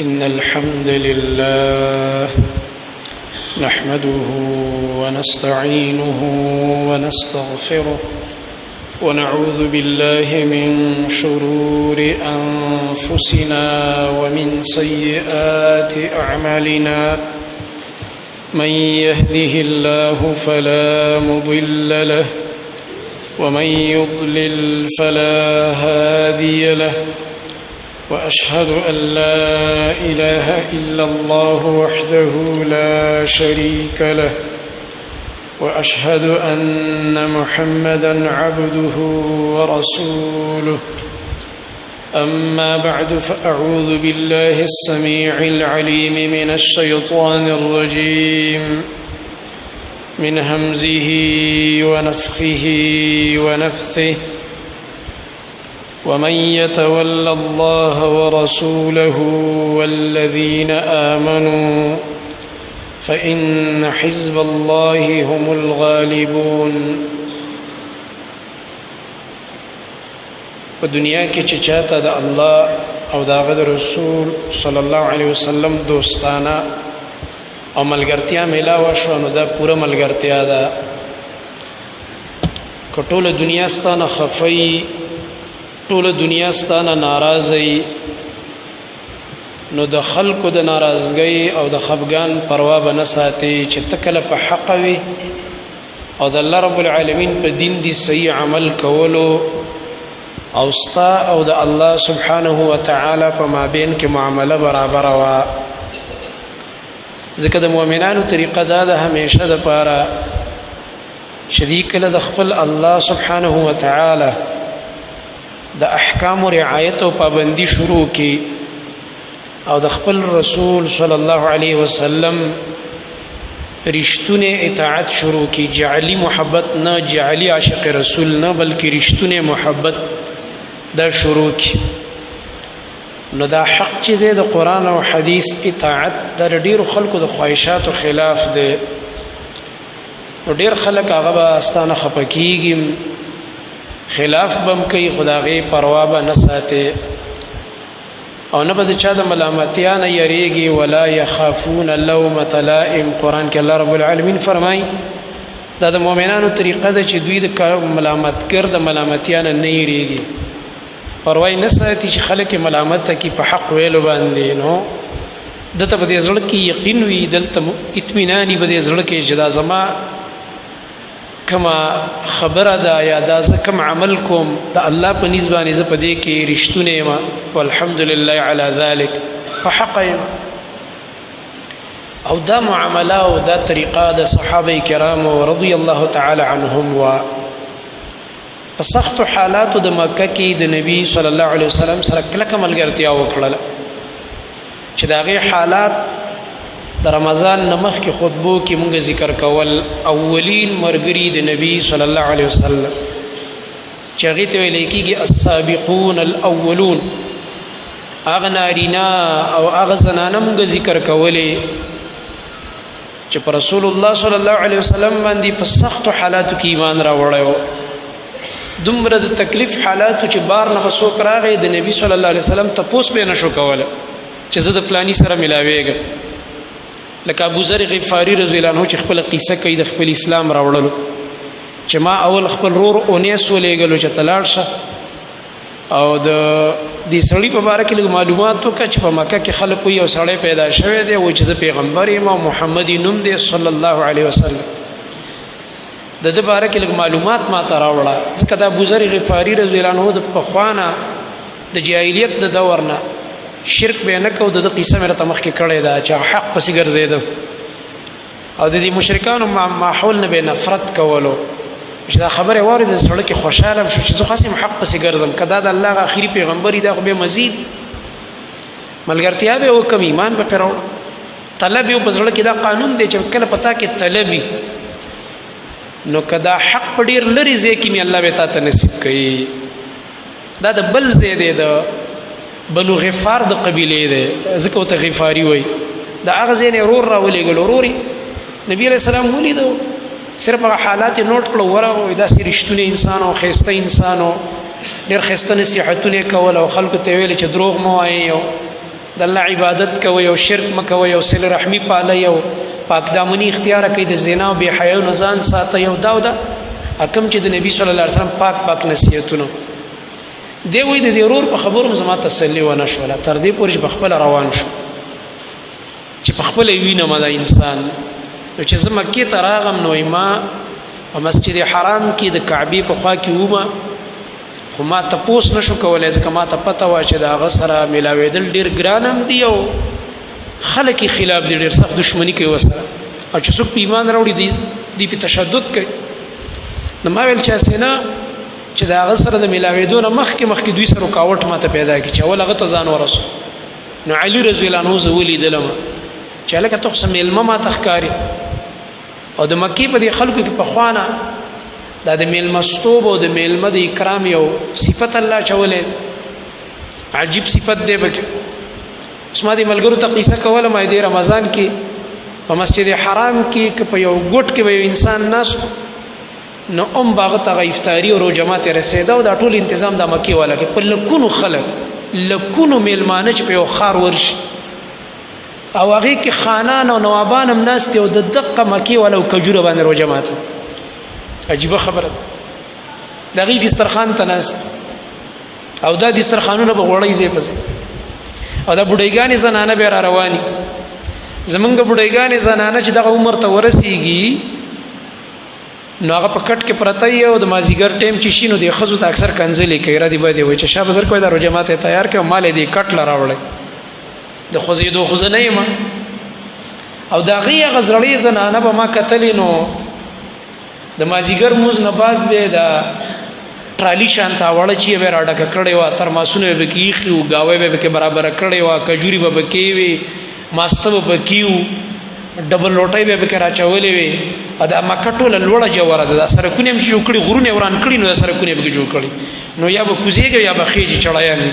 إن الحمد لله نحمده ونستعينه ونستغفره ونعوذ بالله من شرور أنفسنا ومن سيئات أعمالنا من يهده الله فلا مضل له ومن يضلل فلا هادي له وأشهد أن لا إله إلا الله وحده لا شريك له وأشهد أن محمدا عبده ورسوله أما بعد فأعوذ بالله السميع العليم من الشيطان الرجيم من همزه ونفخه ونفثه ومن يتول الله ورسوله والذين آمنوا فإن حزب الله هم الغالبون. په دنیا کې چې چاته د الله او د هغه رسول صلی الله علیه وسلم دوستانه او ملګرتیا میلاوه شو نو دا پوره ملګرتیا ده. که ټوله دنیا ستانه خفی، ټوله دنیا ستانه ناراضی، نو د خلکو د ناراضګۍ او د خفګان پروا به نه ساتي چې ته کله په حق وي او د الله رب العالمین په دین دی صحیح عمل کولو او ستا او د الله سبحانه وتعالی په مابین کې معامله برابر وه. ځکه د مؤمنانو طریقه دا ده همیشه د پاره چې دوی کله د خپل الله سبحانه وتعالی د احکام رعایت او پابندي شروع کی او د خپل رسول صلی الله علیه وسلم رشتونه اطاعت شروع کی، جعلی محبت نه، جعلی عاشق رسول نه، بلکې رشتونه محبت دا شروع کی، نو دا حق چې دی د قرآن او حدیث اطاعت د ډیرو خلکو د خواهشاتو خلاف دی. نو ډیر خلک هغه به ستانه خفه کیږي، خلاف بم کوي، خداغي پروا به نه ساتي او نه به د چا د ملامتیا نه یریږي. ولا یخافون لومة لائم. قرآن کې الله رب العالمین فرمایي دا د مؤمنانو طریقه ده چې دوی د ملامتګر د ملامتیا نه نه یریږي، پروا نه ساتي چې خلک ملامت کی په حق ویلو باندې. نو دته په دې زړه کې یقین وي، دلته اطمینانی په دې زړه کې چې دا زما کما خبره ده یا دا زه کوم عمل کوم د الله په نسبانه زه په دې کې رښتونه ما والحمدلله علی ذلک په حق یم. او دا معامله او دا طریقه د صحابه کرام رضی الله تعالی عنهم و په سخت حالاتو د مکه کې د نبی صلی الله علیه وسلم سره کلکه ملګرتیا وکړه چې دا غي حالات د رمضان نمخ کې خطبو کې مونږ ذکر کول. اولین مرګري د نبی صلی الله علیه وسلم چې هغه ته ویل کېږي السابقون الاولون، هغه نارینا او هغه زنانه مونږ ذکر کولې چې پر رسول الله صلی الله علیه وسلم باندې په سخت حالاتو کې ایمان راوړیو. دومره د تکلیف حالاتو چې بار نه وسوک راغی د نبی صلی الله علیه وسلم تپوس به نشو کوله چې زه د فلانی سره ملاویږم. لکه ابو ذر غفاری رضی الله عنه چې خپل قصه کوي د خپل اسلام راوړلو چې ما اول خپل رور اونیس ولېګلو چې تلاړ شه او د دې سړی په باره کې لږ معلومات وکړه چې په مکه کې خلک یو سړی پیدا شوی دی و چې زه پیغمبر یم او محمد نوم دی صلی الله علیه وسلم. د دې باره کې لږ معلومات ما ته راوړه ځکه د ابو ذر غفاری رضی الله عنه د پخوانه د جاهلیت د دور نه شرک به نه کو د قصه مې راته مخکې کړې ده چې حق پسې ګرځېده او د دې مشرکانو ماحول نه به نفرت کولو چې دا خبره وارده سره کې خوشاله شو چې زه خاصم حق پسې ګرځم کدا د الله اخیری پیغمبري دا خو به مزید ملګرتیا به او کم ایمان به پرو طلب یو بزړه کې دا قانون دی چې کله پتا کې طلبي نو کدا حق پډیر لري ځکه می الله به تاسو نصیب کوي. دا د بل زیاده ده بنو غفار د قبیله ده ځکه ته غفاری وای دا هغه زین رور را ولېګل روري نبی علیہ السلام ولیدو صرف هغه حالات نوٹ کړو ورغه دا سری رښتونه انسان او خسته انسان او ډېر خسته نصيحتونه کول او خلکو ته ویل چې دروغ مو وایي د الله عبادت کوي او شرک مکوي او صله رحمی پالي او پاک دامنی اختیار کوي د زنا او بے حیا او ځان ساتي او دا حکم چې د نبی صلی الله علیه وسلم پاک نصیحتونه دی وې د ضرور په خبرو زما تسلی و نه شو تر دې پورې په خپل روان شو چې په خپل وینه مدا انسان چې زما کې تراغم نو ما په مسجد حرام کې د کعبه په خوا کې ومه خو ما تپوس نشو کولای ځکه ما ته پته و چې دا غسره ملاویدل ډیر ګرانم دی او خلک خلاف دي ډیر سخت دښمنی کوي وسره او چې څوک ایمان راوړي دی په تشدد کوي نو ما ویل چې اسنه چې دا غسره د ملاویدونه مخکې دوی سره رکاوټ ماته پیدا کی چې اول هغه ته ځان ورسو نو علي رضی الله عنه زولي دلم چې لکه تخصم علم ما تخکاری او د مکی په دې خلکو کې په خوانه دا د میلمستوب او د میلمه د اکرام یو صفت الله چولې عجیب صفت دی بک اسما دي ملګرو ته قصه کوله ما د رمضان کې په مسجد حرام کې په یو ګټ کې یو انسان ناس نو باغ ته افطاری او جماعت رسیدا او دا ټول تنظیم د مکی والا کې په لکونو خلک لکونو میلمانه چې په یو خار ورش او هغه کې خانان او نوابان هم ناس ته د دقه مکی والا او کجوره باندې رو جماعت عجیب خبره دغه دسترخوان ته ناس او دا دسترخوانونه به غوړی زی پس او دا بډایګانی زنانه به را رواني زمونږ بډایګانی زنانه چې دغه عمر ته ورسیږي نو هغه په کټ کې پرته یو د مازیګر ټیم چې شینو د خزو ته اکثر کنځلې کوي را دی باندې وای چې شابه زر کوی دا رو جماعت تیار کړه مال دې کټ لراوړل د خوځېدو خوځنه ما او دا غي غزړې زنانه به ما کتلې نو د مازیګر موز نه بعد به دا ټرالی شانتا وړ چې به راډه کړې و تر ماسونه به کیخي او گاوې به کې برابر کړې و کجوري به کېوي ماستو به کیو ډبل لوټای به کې راچولې وي ادا مکټول لوړه جوړه ده سره کونی هم جوړ کړي غرونه وران کړي نو سره کونی به جوړ کړي نو یا به کوزيږي یا به خېجي چړایاني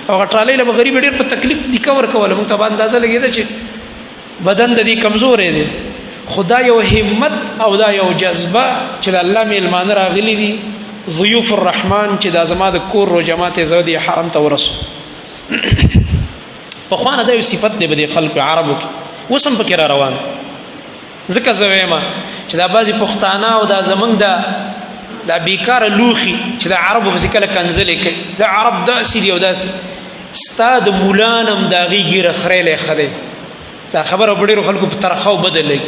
او ټرالی له غریب ډېر په تکلیف دي کور کوله مونږ ته باندې اندازه لګیدا چې بدن د دې کمزورې دي خدا یو همت او دا یو جذبه چې الله میلمان راغلي دي ضيوف الرحمن چې د زما د کور رو جماعت زودي حرم ته ورسو په خوانه د صفت دی به خلق عربو کې وسم پکې را روان ځکه زویما چې دا بازي پښتانه او دا زمنګ دا بیکاره لوخي چې دا عربو په ځکه کنځلې کوي دا عرب دا سیدی او دا استاد مولانم دا غیګره خړېلې خده دا خبره بډېرو خلکو په ترخو بدلې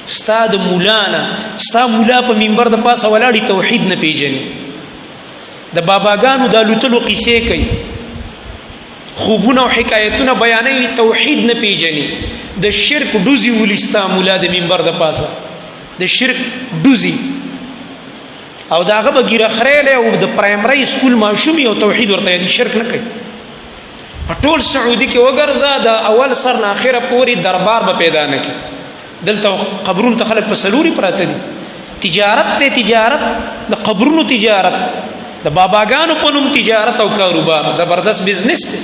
استاد مولانا ستا مولا په منبر د پاسه ولاړی توحید نه پیژني د باباګانو د لوتلو قصې کوي خوبونه او حکایتونه بیانوي توحید نه پیژني د شرک دوزي ولستا مولا د منبر د پاسه د شرک دوزي او داغه بغیره خړېله او د پرایمري سکول ماشومي او توحید ورته دي شرک نه کوي ټول سعودي کې وګرځا د اول سر نه اخره پوری دربار به پیدا نه کی دلته قبرون ته خلک په سلوري پراته دي تجارت ته تجارت د قبرونو تجارت د باباګانو په نوم تجارت او کاروبار زبردست بزنس دی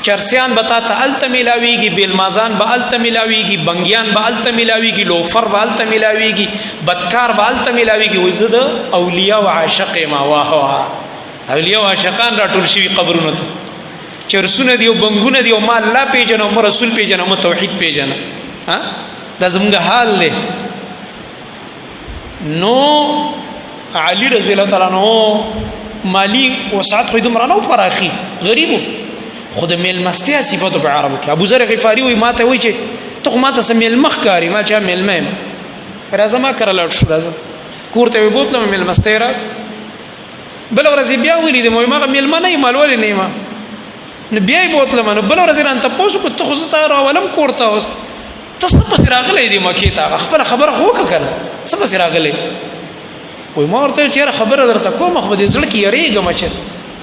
چرسیان بتا ته الته ملاویږي بیلمازان به الته ملاویږي بنګیان به الته ملاویږي لوفر به الته ملاویږي بدکار به الته ملاویږي وزد اولیاء او عاشق ما واه اولیاء او عاشقان راټول شي قبرونو ته چرسونه دی او بنګونه دی او ما الله پیژنه او رسول پیژنه او توحید پیژنه ها دا زموږ حال له نو علي رضی الله تعالی عنہ مالی وسعت خو دمر نو فراخي غریبو خود میل مستی صفات په عربو کې ابو ذر غفاری وي ماته وي چې ته ماته سمېل مخکاری ما چې میل مې راځه ما کړل شو راځه کوړته وي بوتله میل مستی را بل ورځ بیا ویلې د مې ما میل ما نه مالول نه ما نو بیا بوتله منو بل ورځ ران ته پوسو په خو زتا را ولم کوړته اوس ته څه پس راغلې دي مکه ته خبر خو وکړه څه پس راغلې وای ما ورته چیرې خبره درته کوم خو دې زړه کې یریږم چې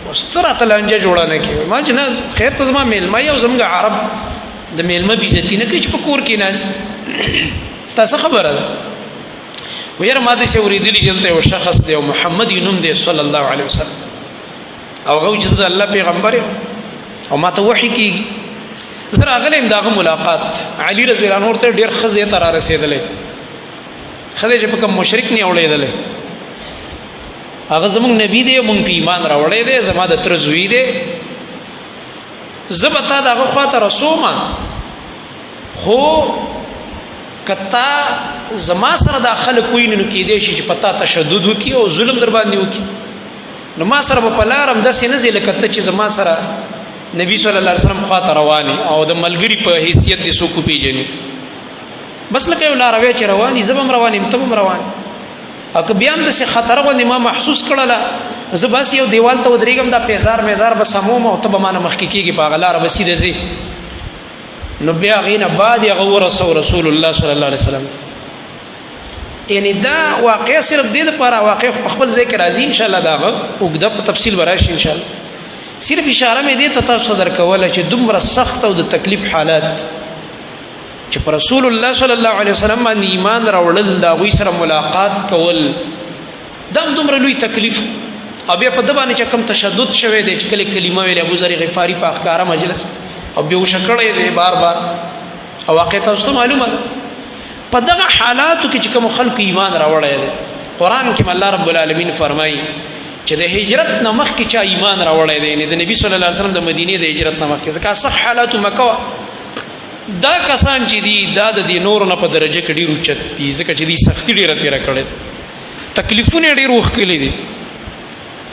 واسترات لانجه جوړه نه کی ما چې نه خیر ته زما میلمه یو زموږ عرب د میلمه بیزتی نه کوي چې په کور کې ناس تاسو خبره ده وير ما دې اوریدلی چې ته یو شخص دی او محمد نوم دی صلی الله علیه وسلم او هغه چې د الله پیغمبر او ما ته وحی کیږي زرا غلیم داغه ملاقات علی رضی الله عنه ورته ډیر خزه تر رسیدلې خدای چې په کوم مشرک نه اولېدلې هغه زموږ نبی دی مونږ په ایمان راوړې دی زما د تر زوی دی زه به تا دغه خواته رسومه خو کتا زما سره دا خلک ویني نو کېدی شي چې پتا تشدد وکړي او ظلم در باندې وکړي نو ما سره به په لارم داسې نه ځي لکه ته چې زما سره نبی صلی الله علیه وسلم خواته رواني او د ملګري په حیثیت دې څوک وپېژني بس لکه یو لاروی چې رواني زه به هم روان یم ته به هم روان او که بیا هم داسې خطره غوندې ما محسوس کړله زه بس یو دیوال ته ودرېږم دا پیزار میزار به سموم او ته به مانه مخکې کېږي په هغه لاره به سیده ځې نو بیا هغې نه بعد یې هغه ورسو رسول الله صلی الله علیه وسلم ته یعنی دا واقع صرف دې دپاره واقع په خپل ځای کې راځي انشاءالله د هغه اوږده په تفصیل به راشي انشاءالله صرف اشاره مې دې ته تاسو ته درکوله چې دومره سخت او د تکلیف حالات چې په رسول الله صلی الله علیه وسلم باندې ایمان راوړل د هغوی سره ملاقات کول دا هم دومره لوی تکلیف او بیا په ده باندې چې کوم تشدد شوی دی چې کله کلمه ویلې ابوذر غفاري په ښکاره مجلس او بېهوشه کړی دی بار بار او واقع تاسو ته معلومه ده په دغه حالاتو کې چې کوم خلکو ایمان راوړی دی قرآن کې الله رب العالمین فرمایي چې د هجرت نه مخکې چا ایمان راوړی دی یعنې د نبي صلی الله علیه وسلم د مدینې د هجرت نه مخکې ځکه سخت حالاتو مکه وه دا کسان چې دي دا د دې نورو نه په درجه کې ډېر اوچت دي ځکه چې دوی سختي ډېره تېره کړې تکلیفونه ډېر وښکلي دي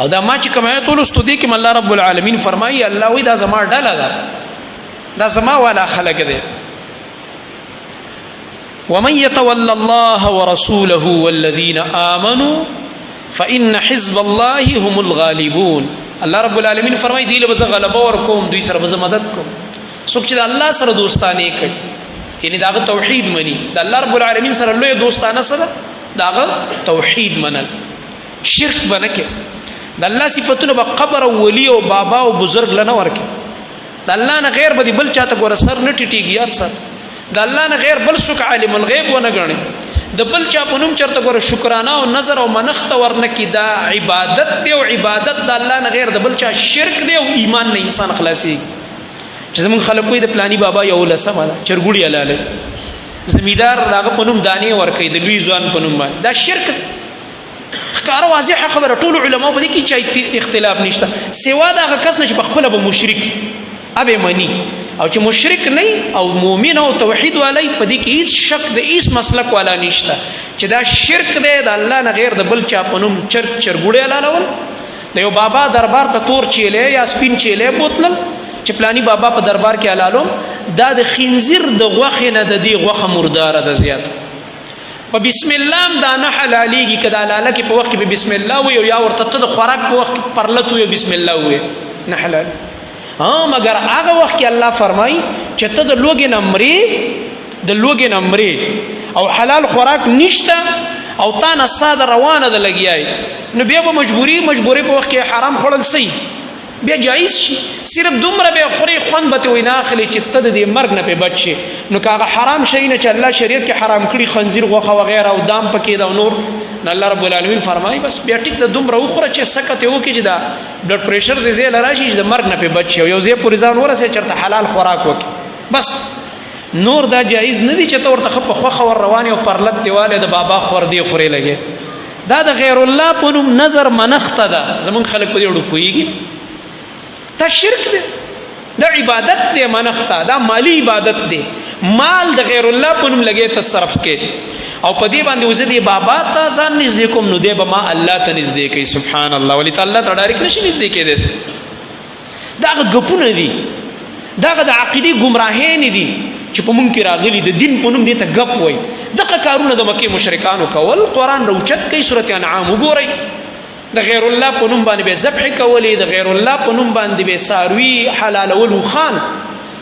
او دا ما چې کوم آیت ولوستو دې کې الله رب العالمین فرمایي الله وایي دا زما ډله ده دا زما والا خلق دی ومن يتول الله ورسوله والذين آمنوا فإن حزب الله هم الغالبون الله رب العالمین فرمایي دی له به زه غلبه ورکوم دوی سره به زه مدد کوم څوک چې د الله سره دوستانې کوي یعنې د هغه توحید مني د الله رب العالمین سره لویه دوستانه څه ده د هغه توحید منل شرک به نه کوي د الله صفتونه به قبر او ولی او بابا او بزرګ له نه ورکوي د الله نه غیر به د بل چاته ګوره سر نه ټیټېږي یاد ساته د الله نه غیر بل څوک عالم الغیب ونه ګڼي د بل چا په نوم چېرته ګوره شکرانه او نظر او منښته ورنه کړي دا عبادت دی او عبادت د الله نه غیر د بل چا شرک دی او ایمان نه انسان خلاصېږي چې زمونږ خلک وایي د پلاني بابا یو لسمه ده چرګوړي حلاله زمیندار د هغه په نوم دانې ورکوي د لوی ځوان په نوم باندې دا شرک ښکاره واضحه خبره ټولو علماو په دې کې چا اختلاف نشته سوا د هغه کس نه چې په خپله به مشرک ابې مني او چې مشرک نه او مؤمن او توحید والی په دې کې هیڅ شک د هیڅ مسلک والا نشته چې دا شرک دی د الله نه غیر د بل چا په نوم چرګوړی حلالول د یو بابا دربار ته تور چیلی یا سپین چیلی بوتلل چې پلانی بابا په دربار کې حلالوم دا د خنزیر د غوښې نه د دې غوښه مرداره ده زیاته په بسم الله هم دا نه حلالېږي که د حلاله کې په وخت کې به بسم الله ووایي او یا ورته ته د خوراک په وخت کې پرلت ووایي بسم الله ووایي نه حلال مګر هغه وخت کې الله فرمایي چې ته د لوږې نه مرې او حلال خوراک نشته او تا نه ساده روانه ده لګیایي نو بیا به مجبوري په وخت کې حرام خوړل صحیح بیا جایز شي صرف دومره به خوري خوند به ته وینه اخلي چې ته د دې مرګ نه پې بچ شي نو که هغه حرام شی نه چې الله شریعت کې حرام کړي خنزیر غوښه وغیره او دام پکې ده او نور نو الله رب العالمین فرمایي بس بیا ټیک ده دومره وخوره چې سکت یې وکړي چې دا بلډ پریشر دې ځای له راشي چې د مرګ نه پې بچ شي او یو ځای پورې ځان ورسوي چېرته حلال خوراک وکړي بس نور دا جایز نه دي چې ته ورته ښه په خوښه ور روانې او پرلت دیوالی د بابا خوردې خورې لګې دا د غیر الله په نوم نظر منښته ده زمونږ خلک په دې وړو پوهېږي دا شرک دی دا عبادت دی منښته دا مالی عبادت دی مال د غیر الله په نوم لګې ته صرف کې او په دې باندې وزه دی بابا ته ځان نږدې کوم نو دی به ما الله ته نږدې کوي سبحان الله ولې ته الله ته ډایرکټ نشي نږدې کېدی دا هغه ګپونه دي دا هغه د عقیدې ګمراهیانې دي چې په مونږ کې راغلي د دین په نوم دې ته ګپ وایي دغه کارونه د مکې مشرکانو کول قرآن راوچت کوي سورت انعام وګورئ د غیر الله په نوم باندې به ذبح کولې د غیر الله په نوم باندې به څاروي حلالول وخان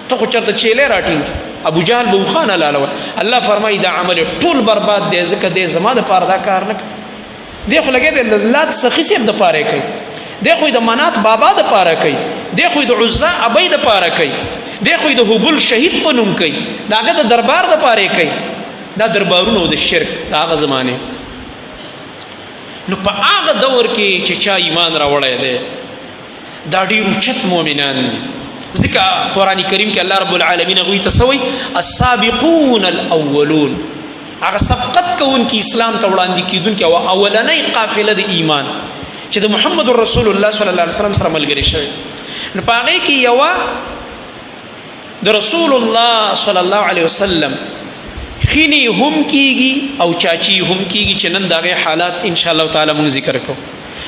ته خو چېرته چیلی راټینګ ابو جهل به وخان حلالول الله فرمایي دا عمل ټول برباد دی ځکه دی زما دپاره دا کار نه کوي دی خو لګی دی د لات سخي صاحب دپاره یې کوي دی خو یې د منات بابا دپاره کوي دی خو یې د عزا ابۍ دپاره کوي دی خو یې د هبل شهید په نوم کوي د هغه د دربار دپاره یې کوي دا دربارونه د شرک د هغه زمانې نو په هغه دور کې چې چا ایمان راوړی دی دا ډېر اوچت مؤمنان دي ځکه قرآن کریم کې الله رب العالمین هغوی ته څه وایي السابقون الاولون هغه سبقت کوونکي اسلام ته وړاندې کېدونکي او اولنۍ قافله د ایمان چې د محمد رسول الله صلی الله علیه وسلم سره ملګري شوی نو په هغې کې یوه د رسول الله صلی الله علیه وسلم خینی هم کیږي او چاچی هم کیږي چې نن دغه حالات ان شاء الله تعالی موږ ذکر کوو.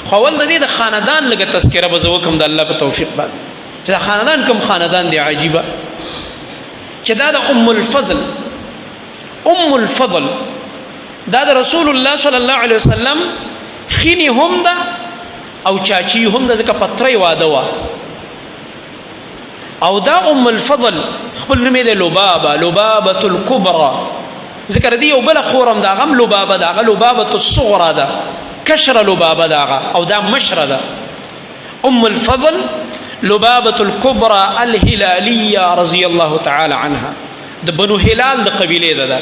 خو ول د دې د خاندان لګه تذکره به زو کوم د الله په توفیق باندې چې خاندان کوم خاندان دی عجیبه چې دا د ام الفضل دا د رسول الله صلی الله علیه وسلم خینی هم ده او چاچی هم ده، ځکه پترې واده وا. او دا ام الفضل خپل نوم دی لبابه الكبرى، ذکر دی یو بل خورم دا غم لبابه دا لبابه الصغرى دا کشر لبابه دا او دا مشر دا. ام الفضل لبابه الكبرى الهلاليه رضی الله تعالی عنها، د بنو هلال د قبیله ده،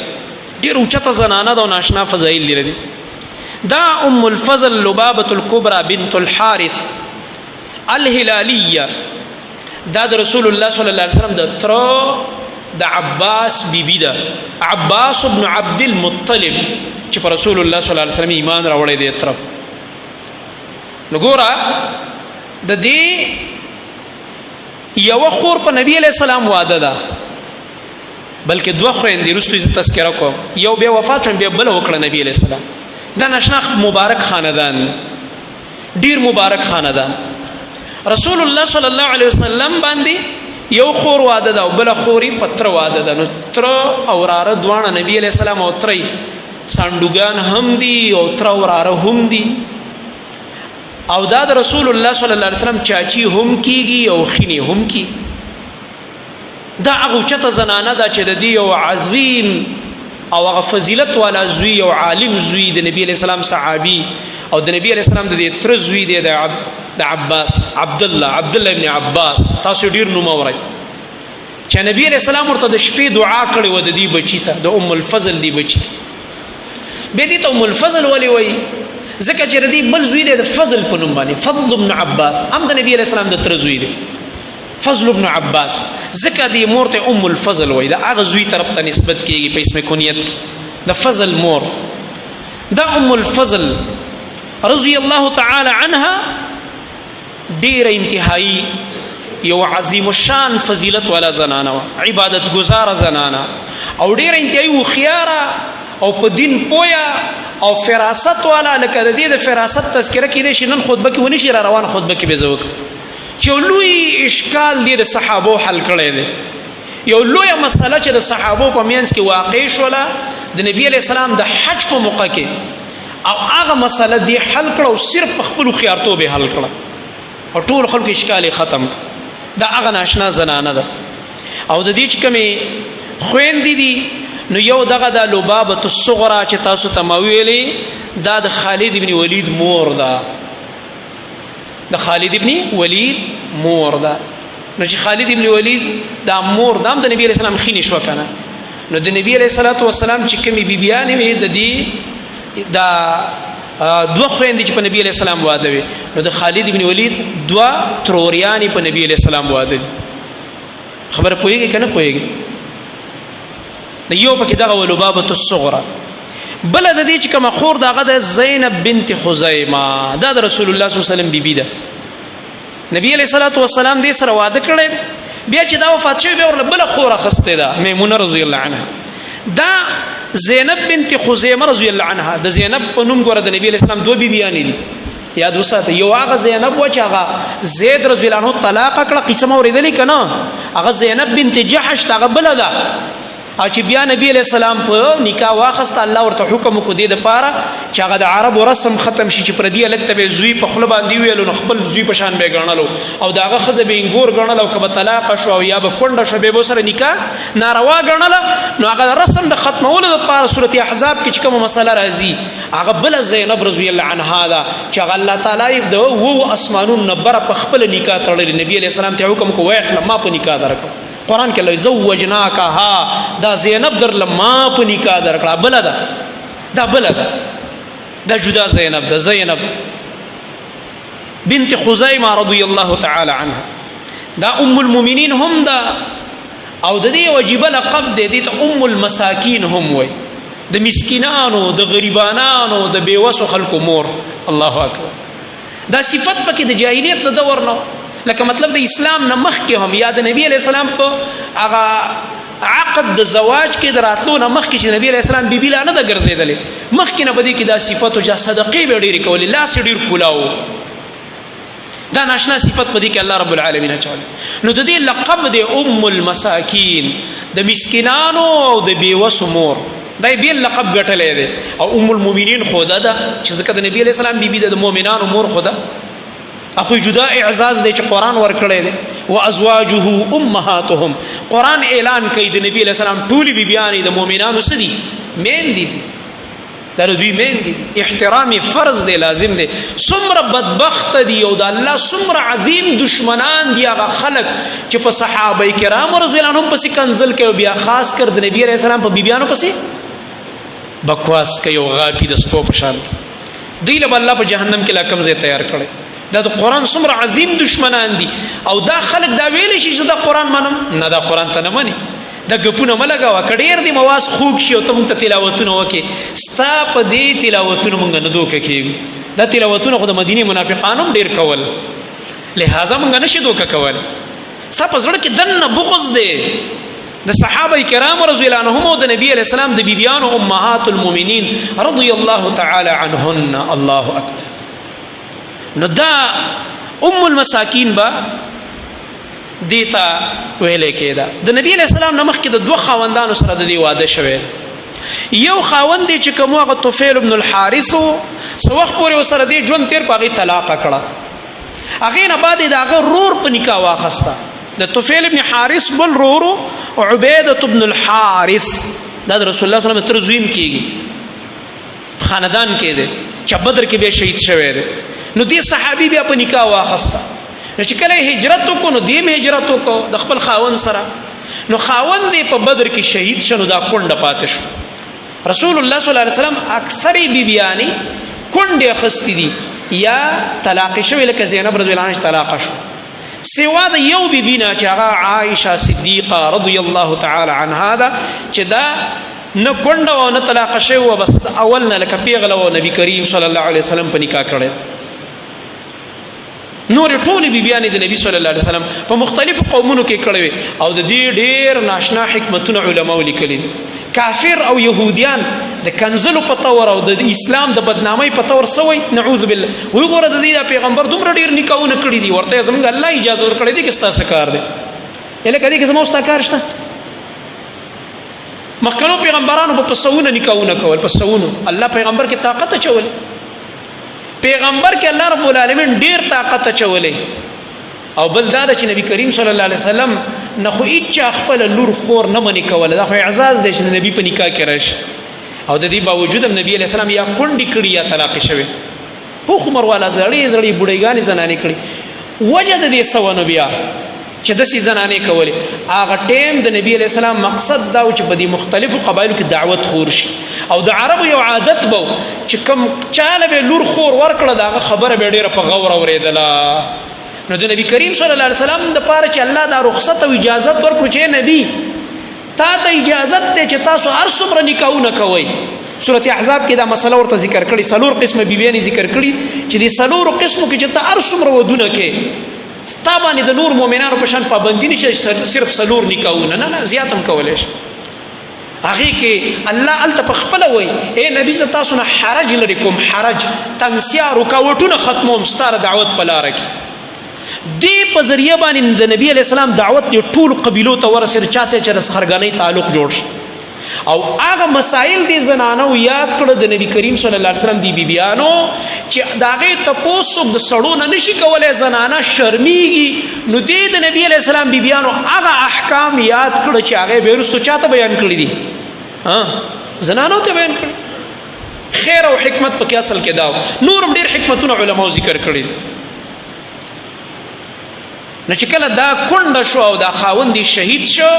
ډیر اوچته زنانه ده او ناشنا فضایل لري. دا ام الفضل لبابه الكبرى بنت الحارث الهلاليه، دا د رسول الله صلی الله علیه وسلم د تر د عباس بیبی ده، عباس ابن عبد المطلب چې پر رسول الله صلی الله علیه وسلم ایمان راوړی دی. تر نګورا د دې یو خور په نبی علیہ السلام واده ده، بلکې دوه خويندې رسول تذکرہ کوم، یو بیا وفات شو بیا بل وکړه نبی علیہ السلام. دا نشنا مبارک خاندان، ډیر مبارک خاندان. رسول الله صلی الله علیه وسلم باندې یو خور واده ده او بل خوري پتر واده ده. نو تر او راره دوانه نبی علیہ السلام او ترې ساندوګان هم دي او تر او راره هم دي. او دا د رسول الله صلی الله علیه وسلم چاچی هم کیږي او خینی هم کی. دا هغه چته زنانه ده چې د دې یو عظیم او هغه فضیلت والا زوی او عالم زوی د نبی علیہ السلام صحابي او د نبی علیہ السلام د دې تر زوی دی د عباس عبد الله ابن عباس. تاسو ډیر نوم اورئ چې نبی علیہ السلام ورته د شپې دعا کړې و د دې بچی ته، د ام الفضل دی بچی. به دې ته ام الفضل ولي وای؟ ځکه چې ردی بل زوی دی د فضل په نوم باندې، فضل ابن عباس، هم د نبی علیہ السلام د تر زوی دی فضل ابن عباس. ځکه دی مور ته ام الفضل وای، دا هغه زوی طرف ته نسبت کیږي په اسم کنیت د فضل مور. دا ام الفضل رضی الله تعالی عنها ډیر انتهایی یو عظیم الشان فضیلت والا زنانه، عبادت گزار زنانه، او ډیر انتهایی وخیاره او په دین پویا او فراست والا. لکه د دې د فراست تذکره کیدې شنن خطبه کې ونی شي را روان خطبه کې به زوک چې لوی اشکال دی د صحابه حل کړی دی. یو لوی مسله چې د صحابه په مینس کې واقع شوله د نبی علیہ السلام د حج په موقع کې، او هغه مسله دی حل کړه او صرف په خپل خيارتوب حل کړه او ټول خلکو اشکال ختم. دا هغه ناشنا زنانه ده. او د دې چې کومې خويندې دي نو یو دغه د لبابه الصغرى چې تاسو ته ویلې دا د خالد ابن ولید مور ده، د خالد ابن ولید مور ده. نو چې خالد ابن ولید دا مور دام د نبی علیہ السلام خینی شو کنه. نو د نبی علیہ الصلوۃ والسلام چې کومې بیبیانې وي د دې دا دوه خويندې چې په نبی علیہ السلام واده وي، نو د خالد ابن ولید دوه تروریانی په نبی علیہ السلام واده دي. خبر پوهیږي کنه پوهیږي؟ یو پکې دغه لبابه الصغرى. بل د دې چې کوم خور دغه د زینب بنت خزیمه، دا د رسول الله صلی الله علیه وسلم بیبی ده. نبی علیہ الصلوۃ والسلام دې سره واده کړی، بیا چې دا وفات شوی به ورله بل خور خسته ده میمونه رضی الله عنها. دا زینب بنت خزیمه رضی الله عنها، د زینب په نوم ګوره د نبی علیہ السلام دوه بیبیانې دي، یاد وساته. یو هغه زینب و چې هغه زید رضی الله عنه طلاق کړه، قسم اوریدلې کنه، هغه زینب بنت جحش هغه بل ده. او چې بیا نبی علیہ السلام په نکاح واخست، الله ورته حکم کو دی د پاره چې هغه د عربو رسم ختم شي چې پر دې الکته به زوی په خپل باندې ویلو نو خپل زوی په شان به ګڼلو، او داغه خزه به انګور ګڼلو، کبه طلاق شو او یا به کونډه شو به سره نکاح ناروا ګڼل. نو هغه رسم د ختمولو د پاره سورته احزاب کې چې کومه مسله راځي هغه بل زینب رضی الله عنها دا چې هغه الله تعالی د وو اسمانون نبره په خپل نکاح تړلې. نبی علیہ السلام ته حکم کو وایخ ما په نکاح درکو. قرآن کې لوي زوجناکها، دا زینب در لما په نکاح درکړه. بل ده دا بل ده دا جدا زینب ده، زینب بنت خزیمه رضی الله تعالی عنها. دا ام المؤمنین هم ده، او د دې واجب لقب دې ته ام المساکین هم وای، د مسکینانو د غریبانو د بیوسو خلکو مور. الله اکبر. دا صفت پکې د جاهلیت د دور نو لکه مطلب د اسلام نه مخکې هم یا د نبی علیه السلام په هغه عقد د زواج کې د راتلو نه مخکې چې نبی علیه السلام بیبي لا نه ده ګرځېدلې، مخکې نه به دې کې دا صفت و چې صدقې به ډېرې کولې، لاس یې ډېر کولاو. دا ناشنا صفت په دې کې الله رب العالمین اچولی. نو د دې لقب دی ام المساکین، د مسکینانو او د بېوسو مور. دا یې بیل لقب ګټلی دی. او ام المؤمنین خو ده چې ځکه د نبي علیه السلام بیبي ده، د مؤمنانو مور خو ده. اخو جدا اعزاز دی چې قرآن ورکړی دی. وازواجه امهاتهم، قرآن اعلان کوي د نبی علیه السلام ټولې بیبیانې د مؤمنانو څه دي؟ میندې دي. دا د دوی میندې دي. احترام فرض دی، لازم دی. څومره بدبخت دي او د الله څومره عظیم دشمنان دي هغه خلک چې په صحابه کرامو رضی الله عنهم پسې کنځل کوي، بیا خاص کر د نبی علیه السلام په بیبیانو پسې بکواس کوي او غاپي د سپو په شان. دوی له الله په جهنم کې لا کوم ځای تیار کړی. دا د قرآن څومره عظیم دشمنان دي. او دا خلک دا ویلی شي چې دا قرآن منم، نه دا قرآن ته نه مني. دا ګپونه مه لګوه. که ډېر دې مواز خوږ شي او ته مونږ ته تلاوتونه وکړې، ستا په دې تلاوتونه مونږ نه دوکه کېږو. دا تلاوتونه خو د مدینې منافقانو هم ډېر کول، لہذا مونږ نه شي دوکه کول. ستا په زړه کې دننه بغض دی د صحابه کرامو رضی الله عنهم او د نبی علیه السلام د بیبیانو امهات المؤمنین رضی الله تعالی عنهن. الله اکبر. نو دا ام المساکین با دیتا ویلې کېده. د نبی علیه السلام نه مخکې د دوه خاوندانو سره د دې واده شوی. یو خاوند دی چې کوم هغه طفیل بن الحارث و، څه وخت پورې ورسره دې ژوند تېر په هغې طلاقه کړه. هغې نه بعد یې د هغه رور په نکاح واخسته. د طفیل بن حارث بل رور عبیدة بن الحارث، دا د رسول الله صلی الله علیه وسلم تر زویم کېږي، خاندان کې دی چې بدر کې بیا شهید شوی دی. نو دې صحابي بیا په نکاح واخسته. نو چې کله هجرت وکړو نو دیم هجرت وکړو د خپل خاوند سره. نو خاوند دې په بدر کې شهید شو، نو دا کونډه پاتې شو. رسول الله صلی الله علیه وسلم اکثرې بیبیانې کونډې اخیستې دي یا طلاق شوې، لکه زینب رضی الله عنها طلاق شو، سوا د یو بیبي نه چې هغه عایشه صدیقه رضی الله تعالی عنها ده، چې دا نه کونډه وه نه طلاق شوې وه، بس اول نه لکه پیغله وه نبي کریم صلی الله علیه وسلم په نکاح کړی. نور ټولې بیبیانې د نبی صلی الله علیه وسلم په مختلفو قومونو کې کړی وي. او د دې ډېر ناشنا حکمتونه علماو لیکلي. کافر او یهودیان د کنزلو په طور او د اسلام د بدنامۍ په طور سوی، نعوذ بالله. وی ګوره د دې پیغمبر دومره ډېر نکاحونه کړي دي، ورته زموږ الله اجازه ورکړې دي چې ستا څه کار دی. لکه دې کې زما ستا کار شته. مخکنو پیغمبرانو په سوونه نکاحونه کول، په سوونو. الله پیغمبر کې طاقت اچولی، پیغمبر کې الله رب العالمین ډیر طاقت اچولی. او بل دا چې نبی کریم صلی الله علیه وسلم نه خو هیچا خپل لور خور نه منې کوله. دا خو اعزاز دی چې د نبی په نکاح کې راشي. او د دې باوجود هم نبی علیه السلام یا کونډې کړي یا طلاق شوې. پوخ عمر والا زړې زړې بوډۍ زنانې کړي. وجه د دې څه ونه بیا چې داسې زنانې کولې. هغه ټیم د نبی علیه السلام مقصد دا و چې په دې مختلفو قبایلو کې دعوت خور شي. او د عربو یو عادت به چې کوم چاله به لور خور ورکړه، د هغه خبره به ډېره په غور اورېدله. نو د نبی کریم صلی الله علیه وسلم دپاره چې الله دا رخصت او اجازت ورکړو چې نبی تا ته اجازت دی چې تاسو هر څومره نکاحونه کوئ. سورت احزاب کې دا مسله ورته ذکر کړي، 4 قسمه بیبیانې ذکر کړي چې د 4 قسمو کې چې ته هر څومره ودونه کې، ستا باندې د نور مؤمنانو په شان پابندي نشته صرف 4 نکاحونه، نه زیات هم کولی شي. هغې کې الله هلته په خپله وایي ای نبي زه تاسو نه حرج لرې کوم، حرج تنګسیا رکاوټونه ختموم ستا د دعوت په لاره کې. دې په ذریعه باندې د نبي علیه السلام دعوت دې ټولو قبیلو ته ورسېد، چا سره چې د سخرګانۍ تعلق جوړ شي. او هغه مسائل دې زنانو یاد کړه د نبی کریم صلی الله علیه وسلم دی بیبیانو چې د هغې تپوس څوک د سړو نه نشي کولی، زنانه شرمیږي. نو دې د نبي علیه السلام بیبیانو هغه احکام یاد کړه چې هغې به وروستو چا ته بیان کړي دي؟ زنانو ته بیان کړي. خیر او حکمت پکې اصل کې دا نور هم ډېر حکمتونه علماو ذکر کړي. نو چې کله دا کونډه شو او دا خاوند شهید شو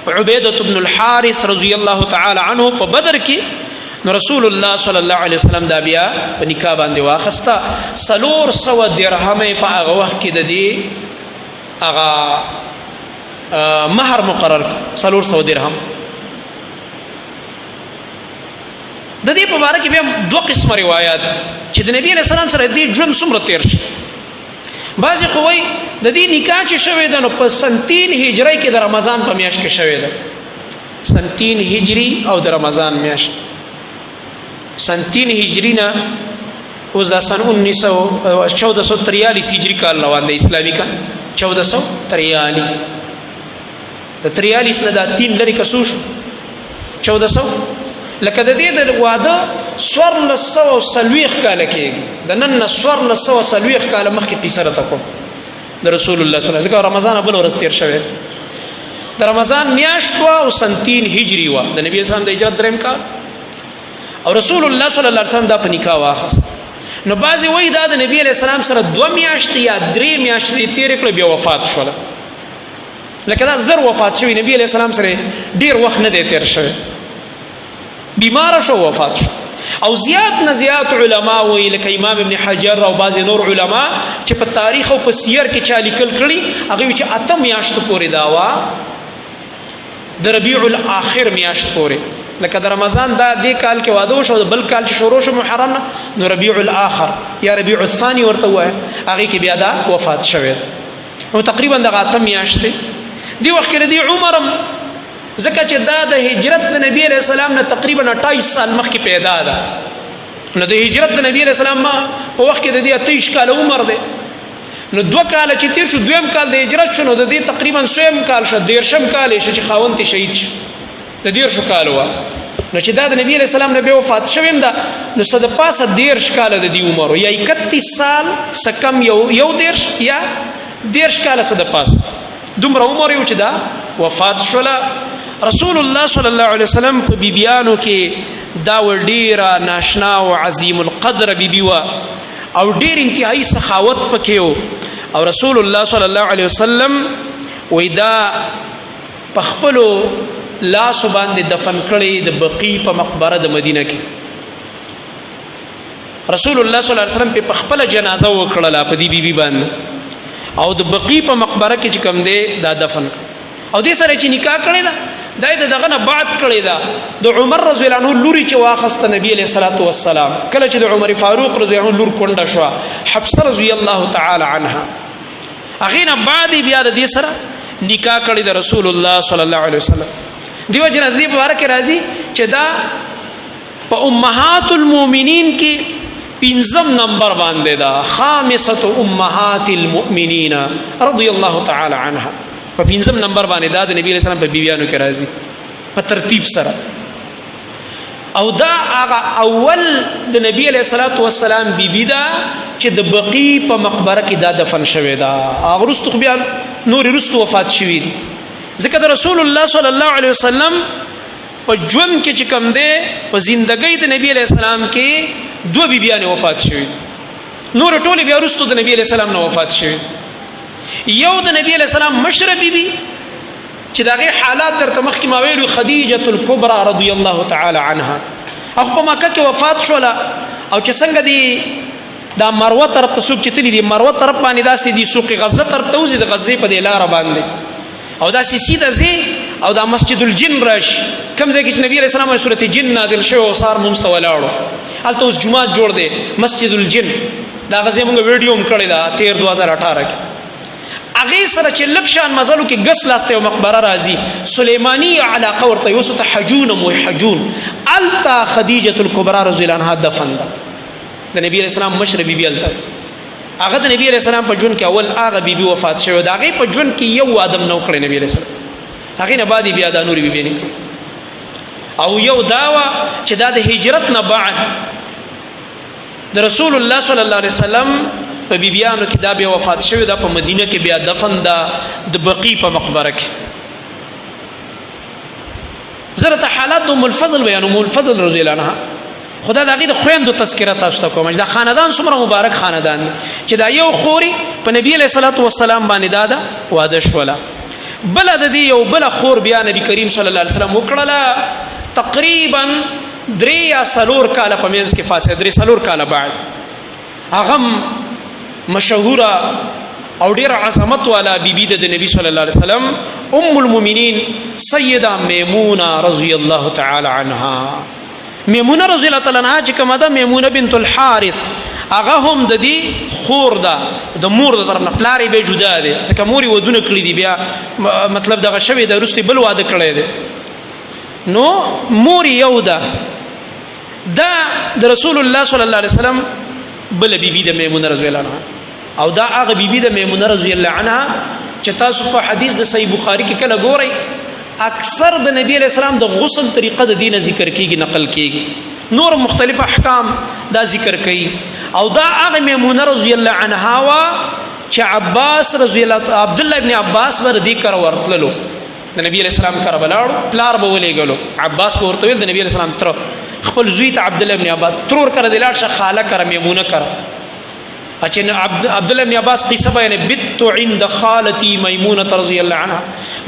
عبیدة بن الحارث رضی الله تعالی عنه په بدر کې، نو رسول الله صلی الله علیه وسلم دا بیا په نکاح باندې واخسته. 400 درهم په هغه وخت کې د دې هغه مهر مقرر 400 درهم. د دې په اړه کې بیا 2 قسمه روایت چې د نبی علیه السلام سره دې ژوند څومره تیر شي. بعضې خو وایي د دې نکاح چې شوې ده نو په سن 3 هجري کې د رمضان په میاشت کې شوې ده. سن 3 هجري او د رمضان میاشت. سن 3 هجري نه اوس دا سن 1443 هجري کال روان دی، اسلامي کال 1443. د 43 نه دا 3 لري که څو شو 1400. لکه د دې د واده 1440 کاله کېږي، د نن نه 1440 کاله مخکې قصه راته کوم د رسول الله صلی الله علیه وسلم. رمضان بل ورځ تېر شوی، د رمضان میاشت وه او سن 3 هجري وه، د نبي اسلام د هجرت درېیم کال، او رسول الله صلی الله علیه وسلم دا په نکاح واخست. نو بعضې وایي دا د نبي علیه السلام سره 2 میاشتې یا 3 میاشتې تېرې کړې بیا وفات شوله. لکه دا زر وفات شوی، نبی علیه السلام سره ډېر وخت نه دی تېر شوی، بیماره شو وفات شو. او زیات نه زیات علما وایي لکه امام ابن حجر او بعضې نور علما چې په تاریخ او په سیر کې چا لیکل کړي هغوی وایي چې 8 میاشتو پورې دا وه، د ربیع الاخر میاشت پورې. لکه د رمضان دا دې کال کې واده وشو، بل کال چې شروع شو محرم نه نو ربیع الاخر یا ربیع الثاني ورته ووایه، هغې کې بیا دا وفات شوی. نو تقریبا دغه 8 میاشتې دی وخت کې د دې عمرم ځکه چې دا د هجرت د نبی علیه السلام نه تقریبا 28 سال مخکې پیدا ده. نو د هجرت د نبی علیه السلام په وخت کې د دې 28 کاله عمر دی. نو 2 کاله چې تیر شو، 2م کال د هجرت شو، نو د دې تقریبا 3م کال شو، 13م کال یې شو چې خاوند یې شهید شو، د 13 کالو وه. نو چې دا د نبی علیه السلام نه بیا وفات شوی هم ده، نو څه د پاسه 13 کاله د دې عمر یا 31 سال څه کم یو 13 یا 13 کاله څه د پاسه دومره عمر یو چې دا وفات شوله. رسول الله صلی الله علیه وسلم په بیبیانو کې دا ډیره ناشنا او عظیم القدر بیبي وه او ډیر انتهایی سخاوت پکې و. او رسول الله صلی الله علیه وسلم وی دا په خپلو لاسو باندې دفن کړی د بقیع په مقبره د مدینه کې. رسول الله صلی الله علیه وسلم په خپل جنازه وکړله په دې بیبي باندې، او د بقیع په مقبره کې چې کوم دی دا دفن کړ. او دې سره چې نکاح کړی ده دا یې د دغه نه بعد کړی ده. د عمر رضی الله عنه لوري چې واخسته نبی علیه الصلاة والسلام، کله چې د عمر فاروق رضی الله عنه لور کونډه شوه حفصه رضی الله تعالی عنها، هغې نه بعد بیا د دې سره نکاح کړی د رسول الله صلی الله علیه وسلم. دیو جن دې په باره کې راځي چې دا په امهات المؤمنین کې 5م نمبر باندې دا خامسة امهات المؤمنین رضی الله تعالی عنها، په 5م نمبر باندې دا د نبی علیہ السلام په بیبیانو کې راځي په ترتیب سره. او دا هغه اول د نبی علیہ الصلوۃ والسلام بیبی دا چې د بقیع په مقبره کې دا دفن شوی دا. هغه وروسته خو بیا نور وروسته وفات شوي دي، ځکه د رسول الله صلی الله علیه وسلم په ژوند کې چې کوم دی په زندګۍ د نبی علیہ السلام کې 2 بیبیانې وفات شوي، نور ټولې بیا وروسته د نبی علیہ السلام نه وفات شوي. یو د نبی علیہ السلام مشره بیبي چې د هغې حالات درته مخکې ما ویلو، خدیجة الکبرى رضی الله تعالی عنها، هغه په مکه کې وفات شوله. او چې څنګه دی دا مروه طرف ته څوک چې تلي دي مروه طرف باندې داسې دي سوق غزه طرف ته وځي، د غزې په دې لاره باندې او داسې سیده ځي او دا مسجد الجن راشي، کوم ځای کې چې نبی علیہ السلام سورت جن نازل شوی او سار مونځ ته ولاړو، هلته اوس جومات جوړ دی مسجد الجن. دا غزې مونږ ویډیو هم کړې ده 13/2018 کې. هغې سره چې لږ شان مزلو کې ګس لاسته یو مقبره راځي، سلیمانی علاقه ورته یو څه ته حجون هم وایي، حجون. هلته خدیجة الکبرى رضی الله عنها دفن ده، د نبی علیہ السلام مشره بیبي هلته. هغه د نبی علیہ السلام په ژوند کې اول هغه بیبي وفات شوی، د هغې په ژوند کې یو واده هم نه و کړی نبی علیہ السلام، هغې نه بعد بیا دا نورې بیبیانې کړي. او یو دا وه چې دا د هجرت نه بعد د رسول الله صلی الله علیه وسلم په بیبیانو کې دا بیا وفات شوی، دا په مدینه کې بیا دفن ده د بقیع په مقبره کې. زه راته حالات د ام الفضل بیانوم. ام الفضل رضی الله عنها خدا د هغې د خویندو تذکره تاسو ته کوم چې دا خاندان څومره مبارک خاندان دی چې دا یو خوري په نبی علیه الصلاة والسلام باندې دا ده واده شوله. بله د دې یو بله خور بیا نبی کریم صلی الله علیه وسلم وکړله تقریبا 3 یا 4 کاله په منځ کې فاصله، 3-4 کاله بعد. هغه مشهوره او ډیر عظمت والا بیبي د نبی صلی الله علیه وسلم ام المؤمنین سیده میمونه رضی الله تعالی عنها. میمونه رضی الله تعالی عنها چې کومه ده میمونه بنت الحارث، هغه هم د دې خور ده د مور د طرف نه پلار یې به جدا دی ځکه مور یې ودونه کړي دي بیا مطلب دغه شوی د وروسته بل واده کړی دی نو مور یو ده دا د رسول الله صلی الله علیه وسلم بل بیبي د میمونه رضی الله عنها او دا هغه بیبي د میمونه رضی الله عنها چې تاسو په حدیث د صحیح بخاری کې کله ګورئ اکثر د نبی علیہ السلام د غسل طریقه د دینه ذکر کیږي نقل کیږي نور مختلف احکام دا ذکر کوي او دا هغه میمونه رضی الله عنها وا چې عباس رضی الله عبد الله ابن عباس ور دي کر ورتللو د نبی علیہ السلام کر بلاړو پلار به ولېګلو عباس به ورته ویل د نبی علیہ السلام تر خپل زوی ته عبد الله ابن عباس ترور کړ د لاړ شه خاله کر میمونه کر اچھا عبد الله ابن عباس قصه بیان بت عند خالتي ميمونه رضی الله عنها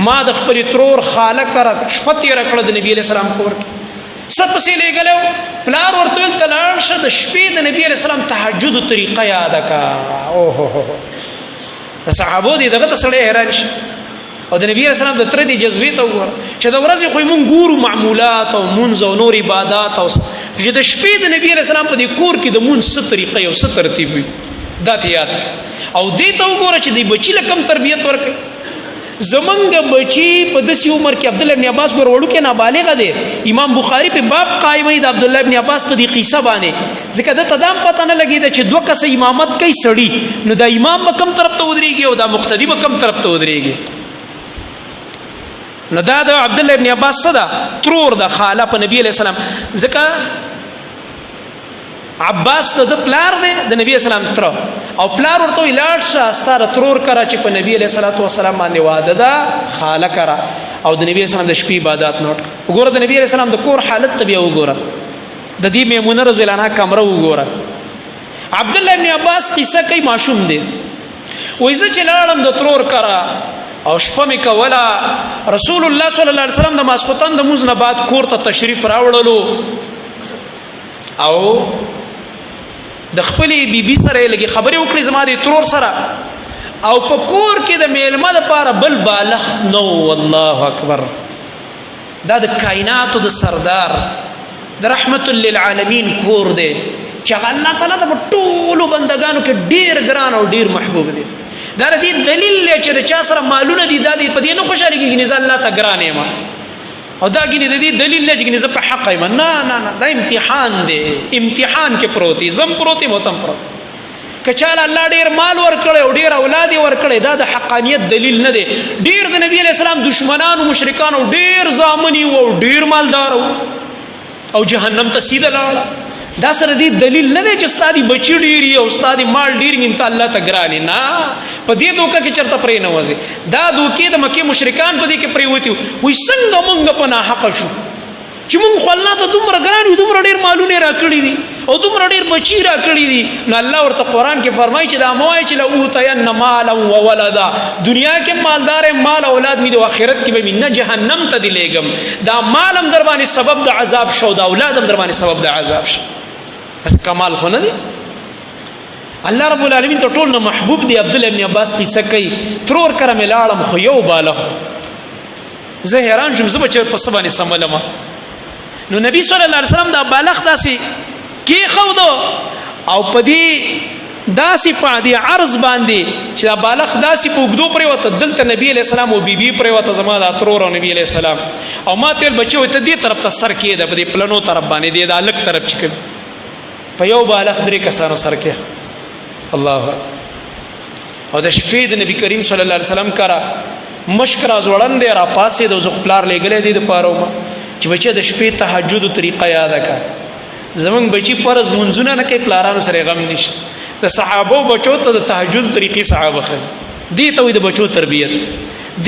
ما د خپل ترور خاله کر شپتی رکړه د نبی علیہ السلام کور سب پسې لګلو پلار ورته تلار شه د شپې د نبی علیہ السلام تهجد طریقه یاد کا او هو د صحابو دي دغه سره حیران شي او د نبی علیہ السلام د تر دي جذبې ته وګوره چې د ورځې خو مونږ ګورو معمولات او منځ او نور عبادت او چې د شپې د نبی علیہ السلام په دې کور کې د مون ست طریقه او ست ترتیب وي دا یاد او دې ته وګوره چې د بچی لکم تربیت ورکړي زمنګ بچی په داسې عمر کې عبد الله ابن عباس ور وړو کې نابالغ دی امام بخاری په باب قائمه د عبد الله ابن عباس په دې قصه باندې ځکه د تدام پته نه لګیدا چې دوه کس امامت کوي سړی نو د امام به کم طرف ته ودرېږي او د مقتدی به کم طرف ته ودرېږي نو دا د عبد الله ابن عباس صدا ترور د خاله په نبی علیہ السلام ځکه عباس د پلار دی د نبی اسلام تر او پلار ورته لاړ شه ستاره ترور کرا چې په نبی علیہ الصلوۃ والسلام باندې واده دا خاله کرا او د نبی اسلام د شپې عبادت نوٹ وګوره د نبی علیہ السلام د کور حالت ته بیا وګوره د دې میمونه رضی الله عنها کمره وګوره عبد الله ابن عباس قصه کوي معشوم دی وایي چې لاړم د ترور کرا او شپه می کولا رسول الله صلی الله علیه وسلم د ماسختن د موز نه بعد کور ته تشریف راوړلو او د خپلې بیبي سره لګي خبرې وکړې زما د ترور سره او په کور کې د میلمه لپاره بل بالغ نو والله اکبر دا د کائنات د سردار د رحمت للعالمین کور دی چې الله تعالی د ټولو بندگانو کې ډیر ګران او ډیر محبوب دی دا د دې دلیل چې چا سره مالونه دي دا په دې نه خوشاله کېږي چې الله ته ګران یم او دا ګینه د دې دلیل نه چې زه په حق یم نه دا امتحان دی امتحان کې پروت زم پروت متم پروت کچاله الله ډیر مال ورکړي او ډیر اولاد ورکړي دا د حقانیت دلیل نه دی ډیر د نبی علیہ السلام دشمنان او مشرکان او ډیر زامنی او ډیر مالدار او جهنم ته سیده لاړ دا سره دی دلیل نه دی چې ستادي بچی ډیری او ستادي مال ډیر انت الله ته ګرانی نه په دې دوکه کې چرته پرې نه وځي دا دوکې د مکه مشرکان په دې کې پرې وتی وي څنګه مونږ په نه حق شو چې مونږ خو الله ته دومره ګرانی دومره ډیر مالونه راکړي دي او دومره ډیر بچی راکړي دي نو الله ورته قران کې فرمایي چې دا موای چې له اوتین مالا و ولدا دنیا کې مالدار مال اولاد می د آخرت کې به نه جهنم ته دی لېګم دا مالم در باندې سبب د عذاب شو دا اولادم در باندې سبب د عذاب شو بس کمال خو نه دی الله رب العالمین ته ټول نه محبوب دی عبد الله ابن عباس قصه کوي ترور کرم لاړم خو یو بالغ زه حیران شوم زه په سبانه سملم نو نبی صلی الله علیه وسلم دا بالغ داسي کې خو دو او پدی داسي په دې عرض باندې چې دا بالغ داسي په وګدو پرې وته دلته نبی علیہ السلام او بیبي پرې وته زما د ترور او نبی علیہ السلام او ما تل بچو ته دې طرف ته سر کې ده په دې پلنو طرف باندې دې د الګ طرف چې په یو بالغ درې کسانو سر کې الله او د شپې د نبی کریم صلی الله علیه وسلم کرا مشکرا زوړند را پاسې د زغپلار لګلې دي د پاره چې بچي د شپې تهجد طریقه یاد کا زمون بچي فرض منځونه نه کوي پلارانو سره غم نشته د صحابه بچو ته د تهجد طریقې صحابه خل دي ته د بچو تربيت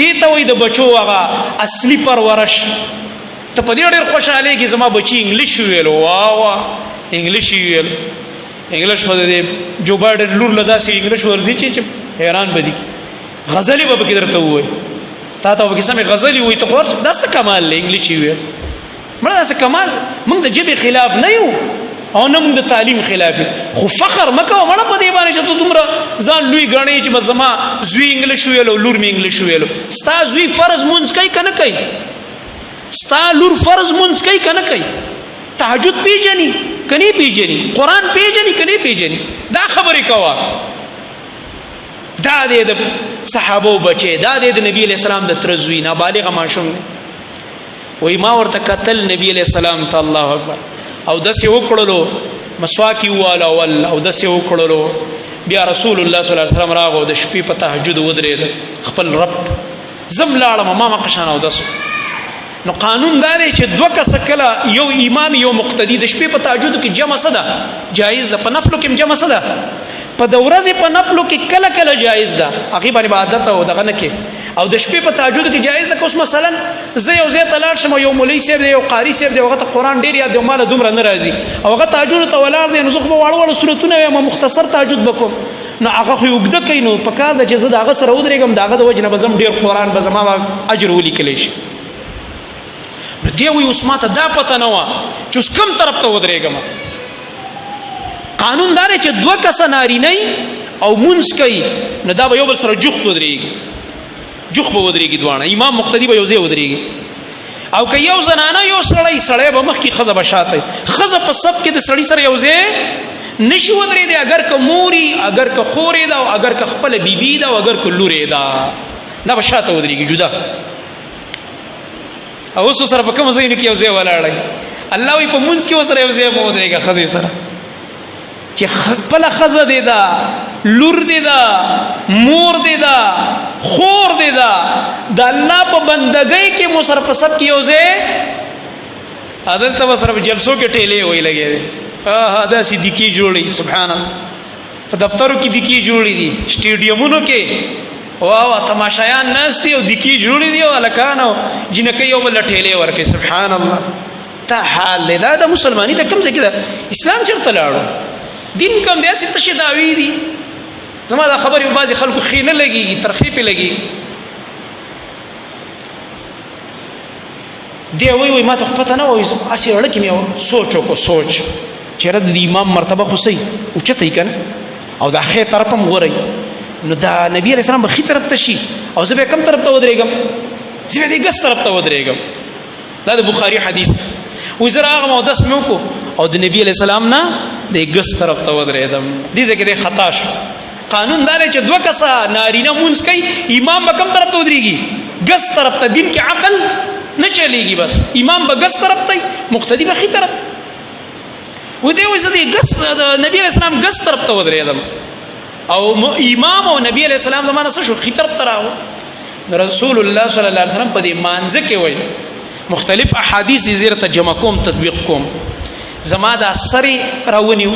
دي ته د بچو هغه اصلي پرورش ته په دې ډېر خوشاله کې زما بچي انګلیش ویل واه انګلیش ویل انګلیش په دې جو بایډن لور لدا سي انګلیش ورزي چې حیران بدی غزلی به کې درته وای تا ته به سمې غزلی وای ته خور دا څه کمال له انګلیش ویل مړه دا څه کمال موږ د جبه خلاف نه یو او نه موږ د تعلیم خلاف خو فخر مکه مړه په دې باندې چې ته دومره ځان لوی غړې چې بزما زوی انګلیش ویل او لور می انګلیش ویل ستا زوی فرض مونږ کوي کنه کوي ستا لور فرض مونږ کوي کنه کوي تهجد پیژني کني پیژني قرآن پیژني کني پیژني دا خبرې کوه دا د صحابو بچي دا د نبی علیہ السلام د ترزوی نابالغ ماشوم وای ما ورته قتل نبی علیہ السلام ته الله اکبر او داسې وکړلو مسواکی والا ول او داسې وکړلو بیا رسول الله صلی الله علیه وسلم راغو د شپې په تهجد ودرېد خپل رب زم لاړم ما قشان او داسو نو قانون دار چې دوه کس کله یو امام یو مقتدی د شپې په تهجد کې جمع صدا جایز ده په نفلو کې جمع صدا په د ورځې په نفلو کې کله کله جایز ده هغه باندې عادت او دغه نه کې او د شپې په تهجد کې جایز ده کوم مثلا زه یو ځای ته لاړ شم یو مولوی صاحب دی یو قاری صاحب دی هغه ته قرآن ډیر یاد دی مال دومره نه راځي او هغه تهجد ته ولاړ دی نو زه خو واړه واړه سورتونه وایم مختصر تهجد وکم نو هغه خو یوګده کوي نو په کار د چې زه دغه سره ودرېږم دغه د وجه نه به زم ډیر قرآن به زما اجر ولیکلی شي نو دی وایي اوس ماته دا پته نه وه چې اوس کوم طرف ته ودرېږم قانون دار چې دوه کسه نارینه او مونځ کوي نو دا به یو بل سره جوخت ودرېږي جوخ به ودرېږي دواړه امام مقتدي به یو ځای ودرېږي او که یو زنانه یو سړی به مخکې ښځه به شاته ښځه په سب کې د سړي سره یو ځای نشي ودرېدی اگر که موري اگر که خورې ده او اگر که خپله بیبي ده او اگر که لورې ده دا به شاته ودرېږي جدا او اوس سره په کوم ځای کې یو ځای ولاړی الله وایي په مونځ کې ورسره یو ځای مه ودرېږه ښځې سره چې خپله ښځه دی ده لور دی ده مور دی ده خور دی ده د الله په بندګۍ کې مو سره په سب کې یو ځای دلته به سره په جلسو کې ټیلې وی لګې دی داسې دیکې جوړي سبحان الله په دفترو کې دیکې جوړي دي سټیډیمونو کې واه تماشایان ناست دي او دیکې جوړي دي او هلکان او جنکۍ یو بل ټیلې ورکوي سبحان الله تا حال دی دا د مسلماني د کوم ځای کې ده اسلام چېرته لاړو دین کوم دی هسې تشې دعوې دي زما دا خبرې بعضې خلکو ښې نه لګېږي ترخې پې لګېږي دی وایي ما ته خو پته نه وه هسې اړه کې مې سوچ وکړو سوچ چېرې د امام مرتبه خو صحیح اوچته وي که نه او دا ښې طرف هم غوره نو دا نبي علیه السلام به ښي طرف ته شي او زه به کوم طرف ته ودرېږم زه به دې ګس طرف ته ودرېږم دا د بخاري حدیث وایي زه راغلم او دس مې وکړو او د نبی علیہ السلام نه د ګس طرف ته ودرېدم دې ځای کې د خطا شو قانون دا دی چې دوه کسه نارینه مونځ کوي امام به کوم طرف ته ودرېږي ګس طرف ته دین کې عقل نه چلیږي بس امام به ګس طرف ته مقتدي به ښي طرف ته و دې وایي زه د ګس د نبی علیہ السلام ګس طرف ته ودرېدم او امام او نبی علیہ السلام زمانه څه شو ښي طرف ته راغو رسول الله صلی الله علیه وسلم په دې مانځه کې وایي مختلف احادیث دي زیرته جمع کوم تطبیق کوم زما دا سری راونیو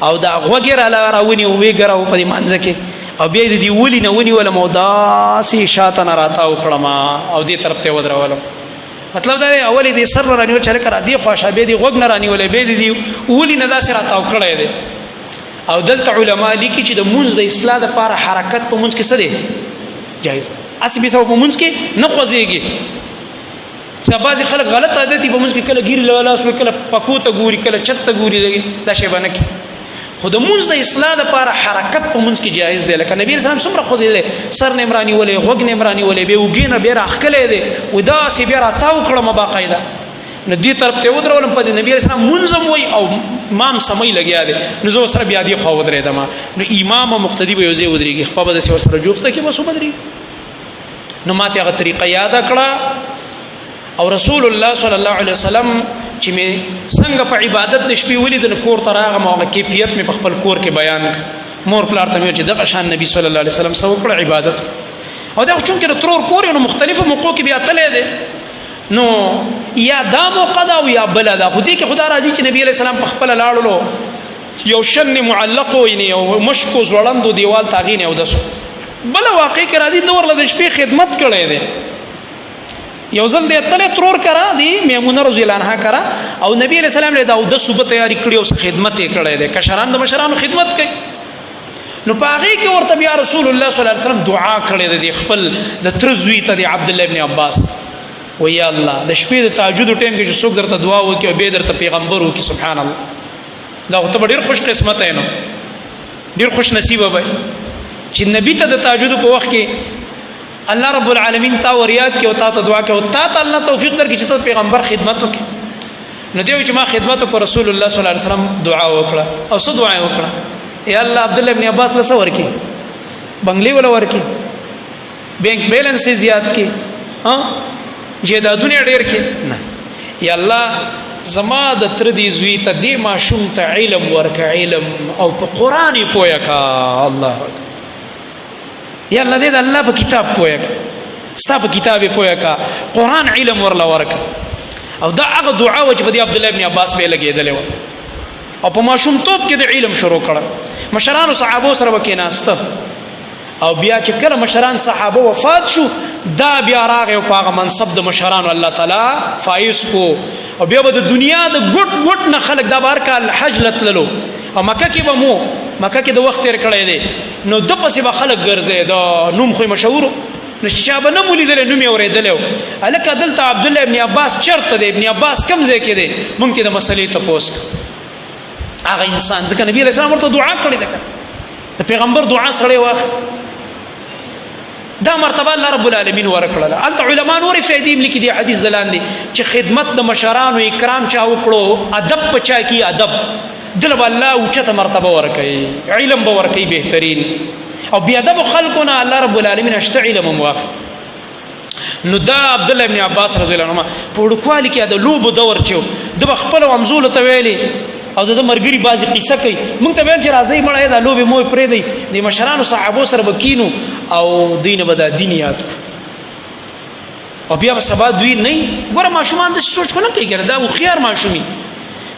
او دا غوږې راونیو ویګراو په دې مانځه کې او بیا د دې ولي نه ونیولم او داسې شاته نه راتاو کړم او دې طرف ته ودرولم مطلب دا دی اول دې سر رانیول چې لکه را دې خواشه بیا دې غوږ نه رانیولې بیا دې ولي نه داسې راتاو کړی دی او دلته علما لیکي چې د مونځ د اصلاح دپاره حرکت په مونځ کې څه دی جایز هسې بې سبب په مونځ کې نه خوځېږي بعضې خلک غلط عادت دي په مونځ کې کله ګیرې له لاس وي کله پکو ته ګوري کله چت ته ګوري دا شی به نه کړي خو د مونځ د اصلاح دپاره حرکت په مونځ کې جایز دی لکه نبي اسلام څومره خوځېدلی سر نه یې م رانیولی غوږ نه یې م رانیولی بیا اوږې نه بیا راښکلی دی و داسې بیا راتاو کړم باقاعده نو دې طرف ته یې ودرولم په دې نبي علیه السلام مونځ هم وایي او مام سمۍ لګیا دی نو زه ورسره بیا دې خوا ودرېدم نو امام او مقتدي به یو ځای ودرېږي خپه به داسې ورسره جوخته کې بس ودرېږي نو ما ته هغه طریقه یاده کړه او رسول الله صلی الله علیه وسلم چې مې څنګه په عبادت د شپې ولیدل کور ته راغلم او هغه کیفیت مې په خپل کور کې بیان کړ مور پلار ته مې چې دغه شان نبی صلی الله علیه وسلم څه وکړه عبادت او دا خو چونکې د ترور کور نو مختلفو موقعو کې بیا تللی دی نو یا دا موقع ده او یا بله ده خو دې کې خدا راځي چې نبي علیه السلام په خپله لاړلو یو شن معلق ویني یو مشکو زوړندو دیوال ته هغې نه اودسو بله واقع کې راځي ده ورله د شپې خدمت کړی دی یو ځل دی تللی ترور کرا دی میمونه رضی الله عنها کرا او نبی علیہ السلام له دا د صوبه تیاری کړی او خدمت یې کړی دی کشران د مشرانو خدمت کوي نو په هغې کې ورته بیا رسول الله صلی الله علیه وسلم دعا کړې ده د خپل د تره زوی ته د عبدالله ابن عباس و یا الله د شپې د تهجد ټایم کې چې څوک درته دعا وکړي او بیا درته پیغمبر وکړي سبحان الله دا خو ته به ډېر خوش قسمت یې نو ډېر خوش نصیبه به چې نبي ته د تهجد په وخت کې الله رب العالمین تا ور یاد کې او تا ته دعا کې او تا ته الله توفیق درکړي چې ته پیغمبر خدمت وکړي نو دیو چې ما خدمت کو رسول الله صلی الله علیه وسلم دعا وکړه او څه دعا وکړه یا الله عبد الله ابن عباس له څور کې بنگلي ولا ورکی بینک بیلنس زیات کې ها جیدادونه ډېر کې نه یا الله زما د تر دې زوی ته دې ماشوم ته علم ورکه علم او په قرآن پوهه کا الله یا الله دې د الله په کتاب پوهه کا ستا په کتاب پوهه کا قرآن علم ورلا ورکه او دا هغه دعا و چې په عبد الله ابن عباس به لګېدل او په ماشوم توپ کې د علم شروع کړه مشرانو صحابه سره وکیناسته او بیا چې کله مشران صحابه وفات شو دا بیا راغی په هغه منصب د مشرانو الله تعالی فایز کو او بیا د دنیا د ګټ ګټ نه خلک د بار کال حج لتللو او مکه کې به مو مکه کې د وخت تیر کړی دی نو د پسې به خلک ګرځي دا نوم خو مشهور نو شابه نه مولیدل نوم یې اورېدل الکه دلته عبد الله ابن عباس چرته دی ابن عباس کم ځای کې دی مونږ د مسلې ته پوس هغه انسان ځکه نبی علیہ السلام ورته دعا کړې ده د پیغمبر دعا سره واخ دا مرتبه الله رب العالمین ورکړه الته علما نور فائدې لیکي دي حدیث دلاندې چې خدمت د مشرانو اکرام چا وکړو ادب پچا کی ادب دل الله اوچته مرتبه ورکړي علم به ورکړي بهترین او بیا ادب خلقنا الله رب العالمین اشت علم موافق نو دا عبد الله ابن عباس رضی الله عنهما په ډکوالي کې د لوب دور چو د خپل ومزول ته ویلي او د مرګري بازي قصه کوي مونږ ته ویل چې راځي مړه دا لوبي مو پرې دی د مشرانو صحابو سره بکینو او دین بدا دین یاد او بیا سبا دوی نه ګوره ماشومان د سوچ کو نه کوي ګره دا خيار ماشومي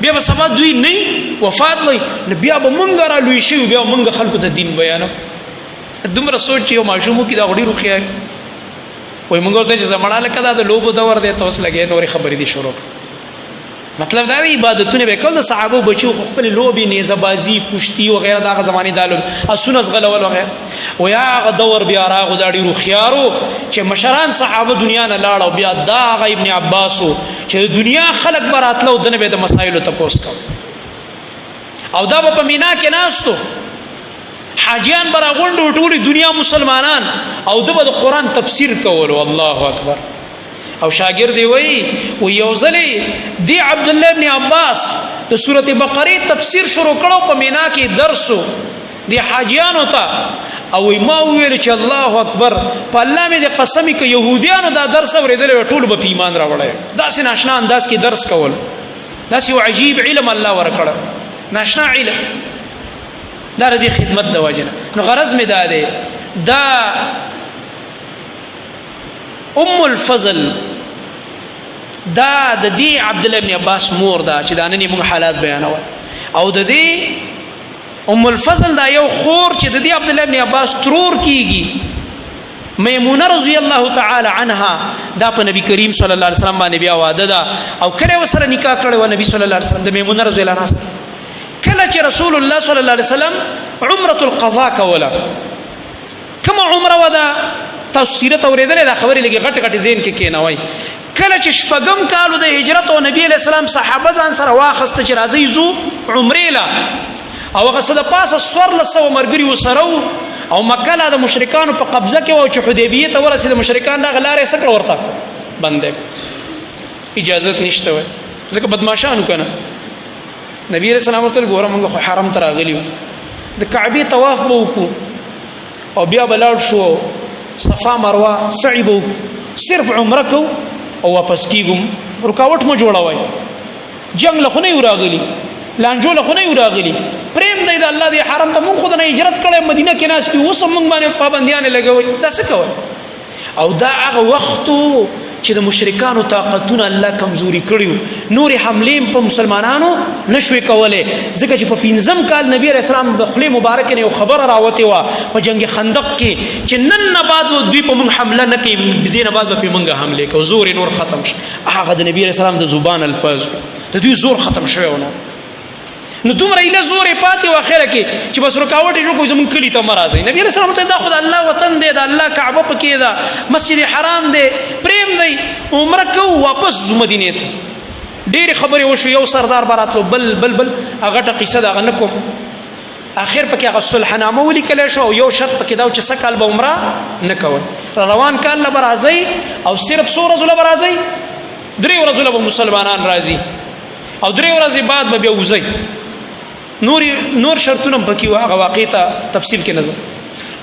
بیا سبا دوی نه وفات وي بیا به مونږ را لوي شي بیا مونږ خلکو ته دین بیانو دومره سوچ یو ماشومو کې دا وړي روخیار وای مونږ ورته چې زمړاله کدا د لوبو دور دی تاسو لګي نورې خبرې دي شروع مطلب دا عبادتونه به کول صحابه بچو خپل لوبي نيزه بازي کشتي او غیره دغه زماني دالو اسونس غلول او غیره و یا غدور بیا راغو دا ډیرو خيارو چې مشران صحابه دنیا نه لاړو بیا دا ابن عباسو چې دنیا خلق براتلو دنه به د مسائل ته پوس کو او دا په مینا کې ناستو حاجیان برا غونډو ټولي دنیا مسلمانان او د قرآن تفسیر کول الله اکبر او شاګرد وی و یوزلی دی عبد الله ابن عباس د سوره بقره تفسیر شروع کړو په مینا کې درسو دی حاجیانو ته او ما ویل چې الله اکبر په الله مې د قسمی کې يهوديانو دا درس اوریدل ټول به ایمان راوړل دا سي ناشنا انداز کې درس کول دا سي عجیب علم الله ورکړ ناشنا علم دا ردی خدمت د واجنه نو غرض می ده دا ام الفضل دا د دې عبد الله ابن عباس مور دا چې دا نن موږ حالات بیانول او د دې ام الفضل دا یو خور چې د دې عبد الله ابن عباس ترور کیږي میمونه رضی الله تعالی عنها دا په نبی کریم صلی الله علیه وسلم باندې بیا واده ده او کله وسره نکاح کړو نبی صلی الله علیه وسلم د میمونه رضی الله عنها کله چې رسول الله صلی الله علیه وسلم عمره القضاء کوله کما عمره ودا تفسیرت اوریدل دا خبرې لګي غټ غټ زین کې کینوي کله چې شپږم کالو د هجرت او نبی علیہ السلام صحابه ځان سره واخسته چې راځي زو عمره لا او هغه صد پاسه سور لسو مرګري وسرو او مکه لا د مشرکانو په قبضه کې او چې حدیبیه ته ورسېد مشرکان دا غلاره سکړه ورته بندې اجازه نشته وای ځکه بدمعشانو کنه نبی علیہ السلام ورته ګوره موږ خو حرم ته راغلیو د کعبه طواف به وکړو او بیا بلاړ شو صفا مروه سعی به صرف عمره کو او واپس کیګم رکاوټ مو جوړوي جنگ له خو نه راغلی لانجو له خو نه راغلی پریم دی د الله دی حرم ته مونږ خو نه هجرت کړې مدینه کې ناس په اوس مونږ باندې پابندیان لګوي دا څه کوي او دا هغه وخت چې د مشرکانو طاقتونه الله کمزوري کړیو نور حمله په مسلمانانو نشوي کوله ځکه چې په 5م کال نبی رسول الله د خلی مبارک نه خبر راوته و په جنگ خندق کې چې نن نه بعد دوی په مونږ حمله نه کوي بدینه بعد په مونږ حمله کوي زور نور ختم شي هغه د نبی رسول الله د زبان الفاظ د دوی زور ختم شوی ونه نو دومره ایله زور پاتې و اخره کې چې بس رکاوټ جوړ کوی زمون کلی ته مرাজি نبی رسول الله ته دا خدای الله وطن دی دا الله کعبه پکې دا مسجد حرام دی پریم دی عمره کو واپس مدینه ته ډېر خبرې وشو یو سردار براتلو بل هغه ټه قصه دا غنکو اخر پکې هغه صلح نامه ولیکل شو یو شرط پکې دا چې سکل به عمره نه کوي روان کال له برازي او صرف 100 ورځې 3 ورځې به مسلمانان راځي او 3 ورځې بعد به بیا وځي. نور شرطونه پکې هغه واقع ته تفصیل کې نظر.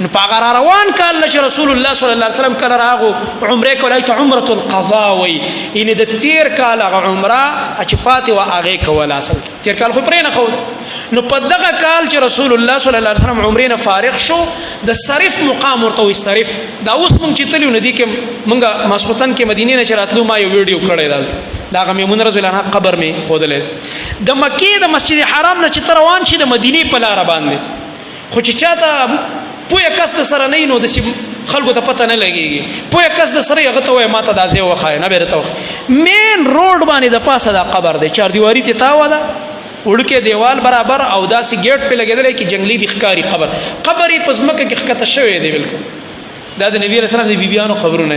نو پاغه روان کال چې رسول الله صلی الله علیه وسلم کله راغو عمره کولای ته عمره القضاء وي ان د تیر کال هغه عمره چې پاتې و هغه کول اصل تیر کال خو پرې نه خو. نو په دغه کال چې رسول الله صلی الله علیه وسلم عمره نه فارغ شو د صرف مقام ورته وي صرف دا اوس مونږ چې تلو ندی کې مونږه ماسوتن کې مدینه نه چراتلو ما یو ویډیو کړی دلته دا میمون رضی الله عنها قبر می خودلې د مکې د مسجد حرام نه چې روان شي د مدینه په لار باندې خو چې چاته پوهه کس د سره نه نو د خلکو ته پته نه لګيږي پوهه کس د سره هغه ته وای ماته دا ځای وخای نه بیرته مین روډ باندې د پاسه دا قبر دی 4 دیواری ته تاو ده وړکه دیوال برابر او داسې گیټ په لګیدل کې جنگلی د ښکاری قبر یې پزمکه کې ښکته شوی دی بالکل دا د نبی رسول الله د بیبيانو قبرونه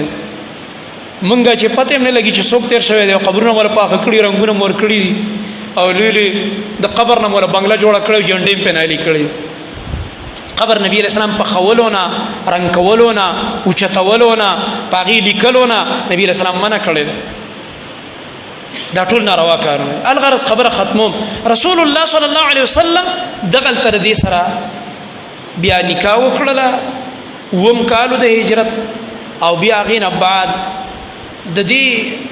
مونږه چې پته نه لګي چې څوک تیر شوی دی قبرونه ور پاک کړي رنگونه مور کړي او لیلی د قبر نه مور بنگلا جوړ کړو جنډې په نالي کړي قبر نبی علیہ السلام په خولونا رنگ کولونا او چتولونا پاغي لیکلونا نبی علیہ السلام منع کړی دا ټول ناروا کارونه. الغرض خبره ختموم رسول الله صلی الله علیه وسلم دغل تر دې سره بیا نکاح وکړه وم کالو د هجرت او بیا غین بعد د دې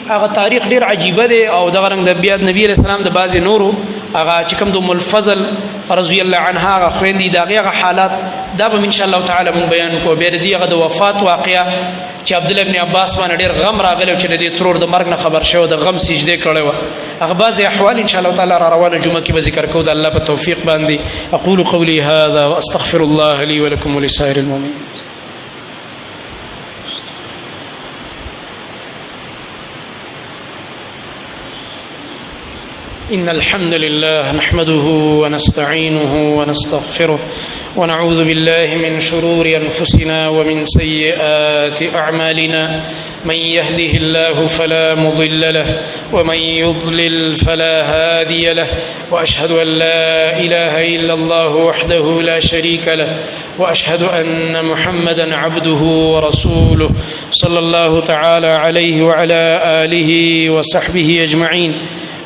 هغه تاریخ ډیر عجیب دی او دغه رنګ د بیا نبی علیہ السلام د بعضی نورو هغه چې کوم د ام الفضل رضی الله عنها هغه خويندې دغه حالات دا به ان شاء الله تعالی مون بیان کو به دې هغه د وفات واقعیا چې عبد الله ابن عباس باندې ډیر غم راغلی چې د ترور د مرګ نه خبر شو د غم سجده کړو هغه بعضی احوال ان شاء الله تعالی را روانه جمعه کې به ذکر کو د الله په توفیق باندې. اقول قولي هذا واستغفر الله لي ولكم ولسائر المؤمنين. إن الحمد لله نحمده ونستعينه ونستغفره ونعوذ بالله من شرور أنفسنا ومن سيئات أعمالنا من يهده الله فلا مضل له ومن يضلل فلا هادي له وأشهد أن لا إله إلا الله وحده لا شريك له وأشهد أن محمدا عبده ورسوله صلى الله تعالى عليه وعلى آله وصحبه أجمعين.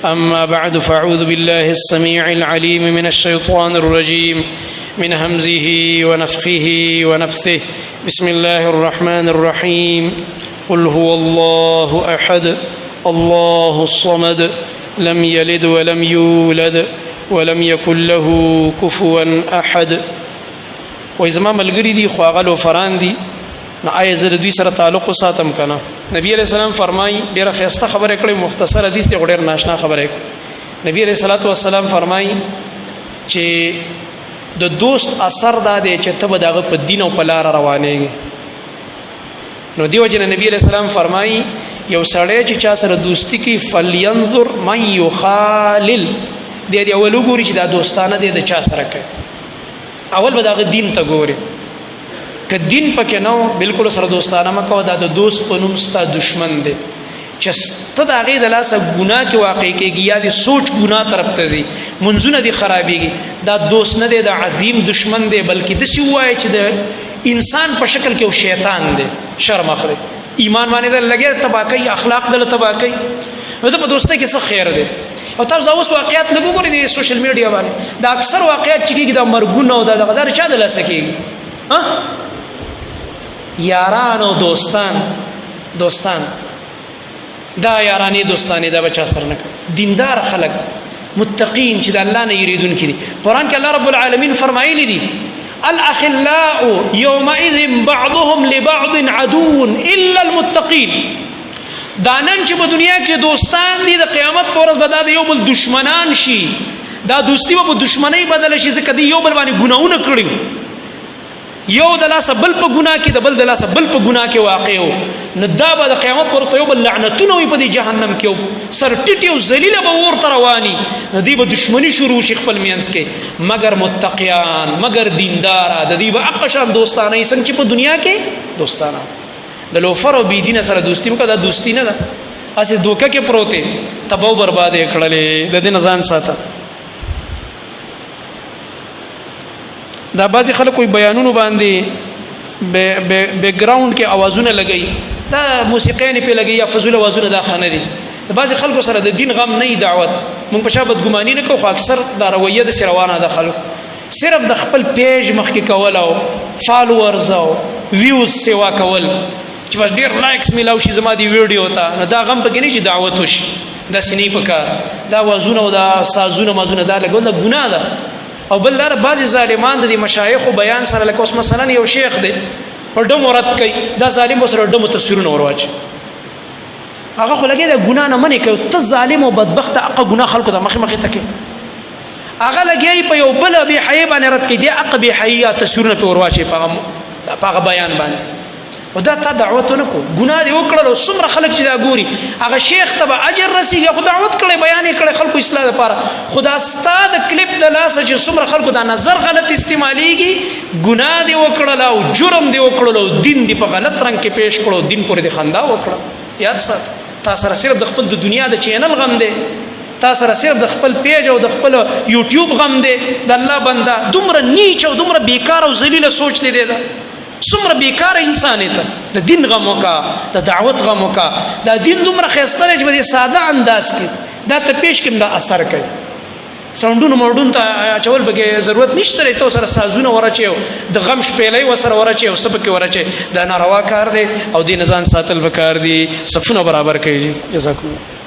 أما بعد فأعوذ بالله السميع العليم من الشيطان الرجيم من همزه ونفخه ونفثه. بسم الله الرحمن الرحيم. قل هو الله أحد الله الصمد لم يلد ولم يولد ولم يكن له كفوا أحد. وإذا ما ملګری دي خو هغه فران دي نو آیا زه دوی سره تعلق ساتم کنه. نبی علیہ السلام فرمایي ډیره خسته خبره کړې مختصر حدیث دی ډیر ناشنا خبره کړې. نبی علیہ الصلوۃ والسلام فرمایي چې د دوست اثر دا دی چې ته به دغه په دین او په لار روانېږي. نو دیو جن نبی علیہ السلام فرمایي یو سړی چې چا سره دوستی کوي فلینظر من یخالل دې دی اول وګوري چې دا دوستانه دی د چا سره کوي اول به دغه دین ته ګوري که دین پکې نو بالکل سره دوستانه مکو دا د دوست په نوم ستا دشمن دی چې ست د هغه د لاسه ګناه کې واقع کېږي یا د سوچ ګناه طرف ته ځي منځونه دي خرابېږي دا دوست نه دی د عظیم دشمن دی بلکې د سی وای چې د انسان په شکل کې شیطان دی شرم اخلي ایمان باندې د لګي تباکي اخلاق د تباکي نو د دوستۍ کې څه خیر دی. او تاسو دا اوس واقعیت لګو ګورئ د سوشل میډیا باندې دا اکثر واقعیت چې کېږي د مرګونو او د غدار چا د لاسه کېږي ها یاران او دوستان دا یارانی دوستانی دا بچا سر نه دیندار خلق متقین چې د الله نه یریدون کړي. قران کې الله رب العالمین فرمایلی دي الاخلاء يومئذ بعضهم لبعض عدو الا المتقين. دانن چې په دنیا کې دوستان دي د قیامت پر ورځ به د یو بل دشمنان شي دا دوستی په دشمنی بدل شي ځکه دی یو بل باندې ګناونه کړی یو د لاس بل په ګناه کې د بل د لاس بل په ګناه کې واقع وو نو دا به د قیامت پر یو بل لعنتونه وي په دې جهنم کې سر ټیټ یو ذلیله به ورته رواني نو دی به دشمنی شروع شي خپل مینس کې مگر متقیان مگر دیندار د دې به اقشان دوستانه څنګه چې په دنیا کې دوستانه د لوفر او بی دین سره دوستی مکه دا دوستی نه ده اسې دوکه کې پروته تباہ برباد کړلې د دې نزان ساته. دا بعضی خلک کوئی بیانونو باندې بیک گراوند کې اوازونه لګي دا موسیقي نه په لګي یا فضول اوازونه دا خانه دي د بعض خلکو سره د دین غم نه دعوت مونږ په شا بدګماني نه کوو، خو اکثر دا رویه د روانه د خلک صرف د خپل پیج مخکې کول او فالوورز او ویوز سیوا کول چې بس ډیر لایکس میلاو شي زما دی ویډیو ته، نه دا غم پکې نه چې دعوت وشي، دا سینې پکار دا وازونه او دا سازونه مازونه دا لګول دا ګناه ده. او بل دا بعض ظالمان د مشایخ او بیان سره لکه اوس مثلا یو شیخ دی په ډمو رد کوي، دا ظالم سره ډمو تصویرونه ورواچي، هغه خو لګي دا ګناه نه منې کوي، ته ظالم او بدبخت هغه ګناه خلکو ته مخې مخې تکي، هغه لګي په یو بل به حی باندې رد کوي، دی هغه به حی تصویرونه په ورواچي په هغه بیان باندې، او دا تا دعوت نه کو ګناه دی وکړل. څومره خلک چې دا ګوري هغه شیخ ته اجر رسیږي، خو دعوت کړي بیان کړي خلکو اصلاح لپاره، خدا ستاد کلیپ د لاس چې څومره خلکو دا نظر غلط استعماليږي، ګناه دی وکړل او جرم دی وکړل او دین دی په غلط رنگ کې پیش کړو، دین پورې دی خندا وکړه. یاد سات تاسو سره صرف د خپل د دنیا د چینل غم دی، تاسو سره صرف د خپل پیج او د خپل یوټیوب غم دی، د الله بنده دومره نیچ او دومره بیکار او ذلیل سوچ دی دا څومره بیکار انسان ته د دین غم وکا، د دعوت غم وکا، د دین دومره خسته چې په ساده انداز کې دا ته پیش کوم دا اثر کوي. ساوندونو موډون ته چول بګه ضرورت نشته، ته سره سازونه ورچي د غم شپېلې وسره ورچي او سبق ورچي، دا ناروا کار دی او دین ځان ساتل وکړ دي، صفونه برابر کوي. جزاکم الله.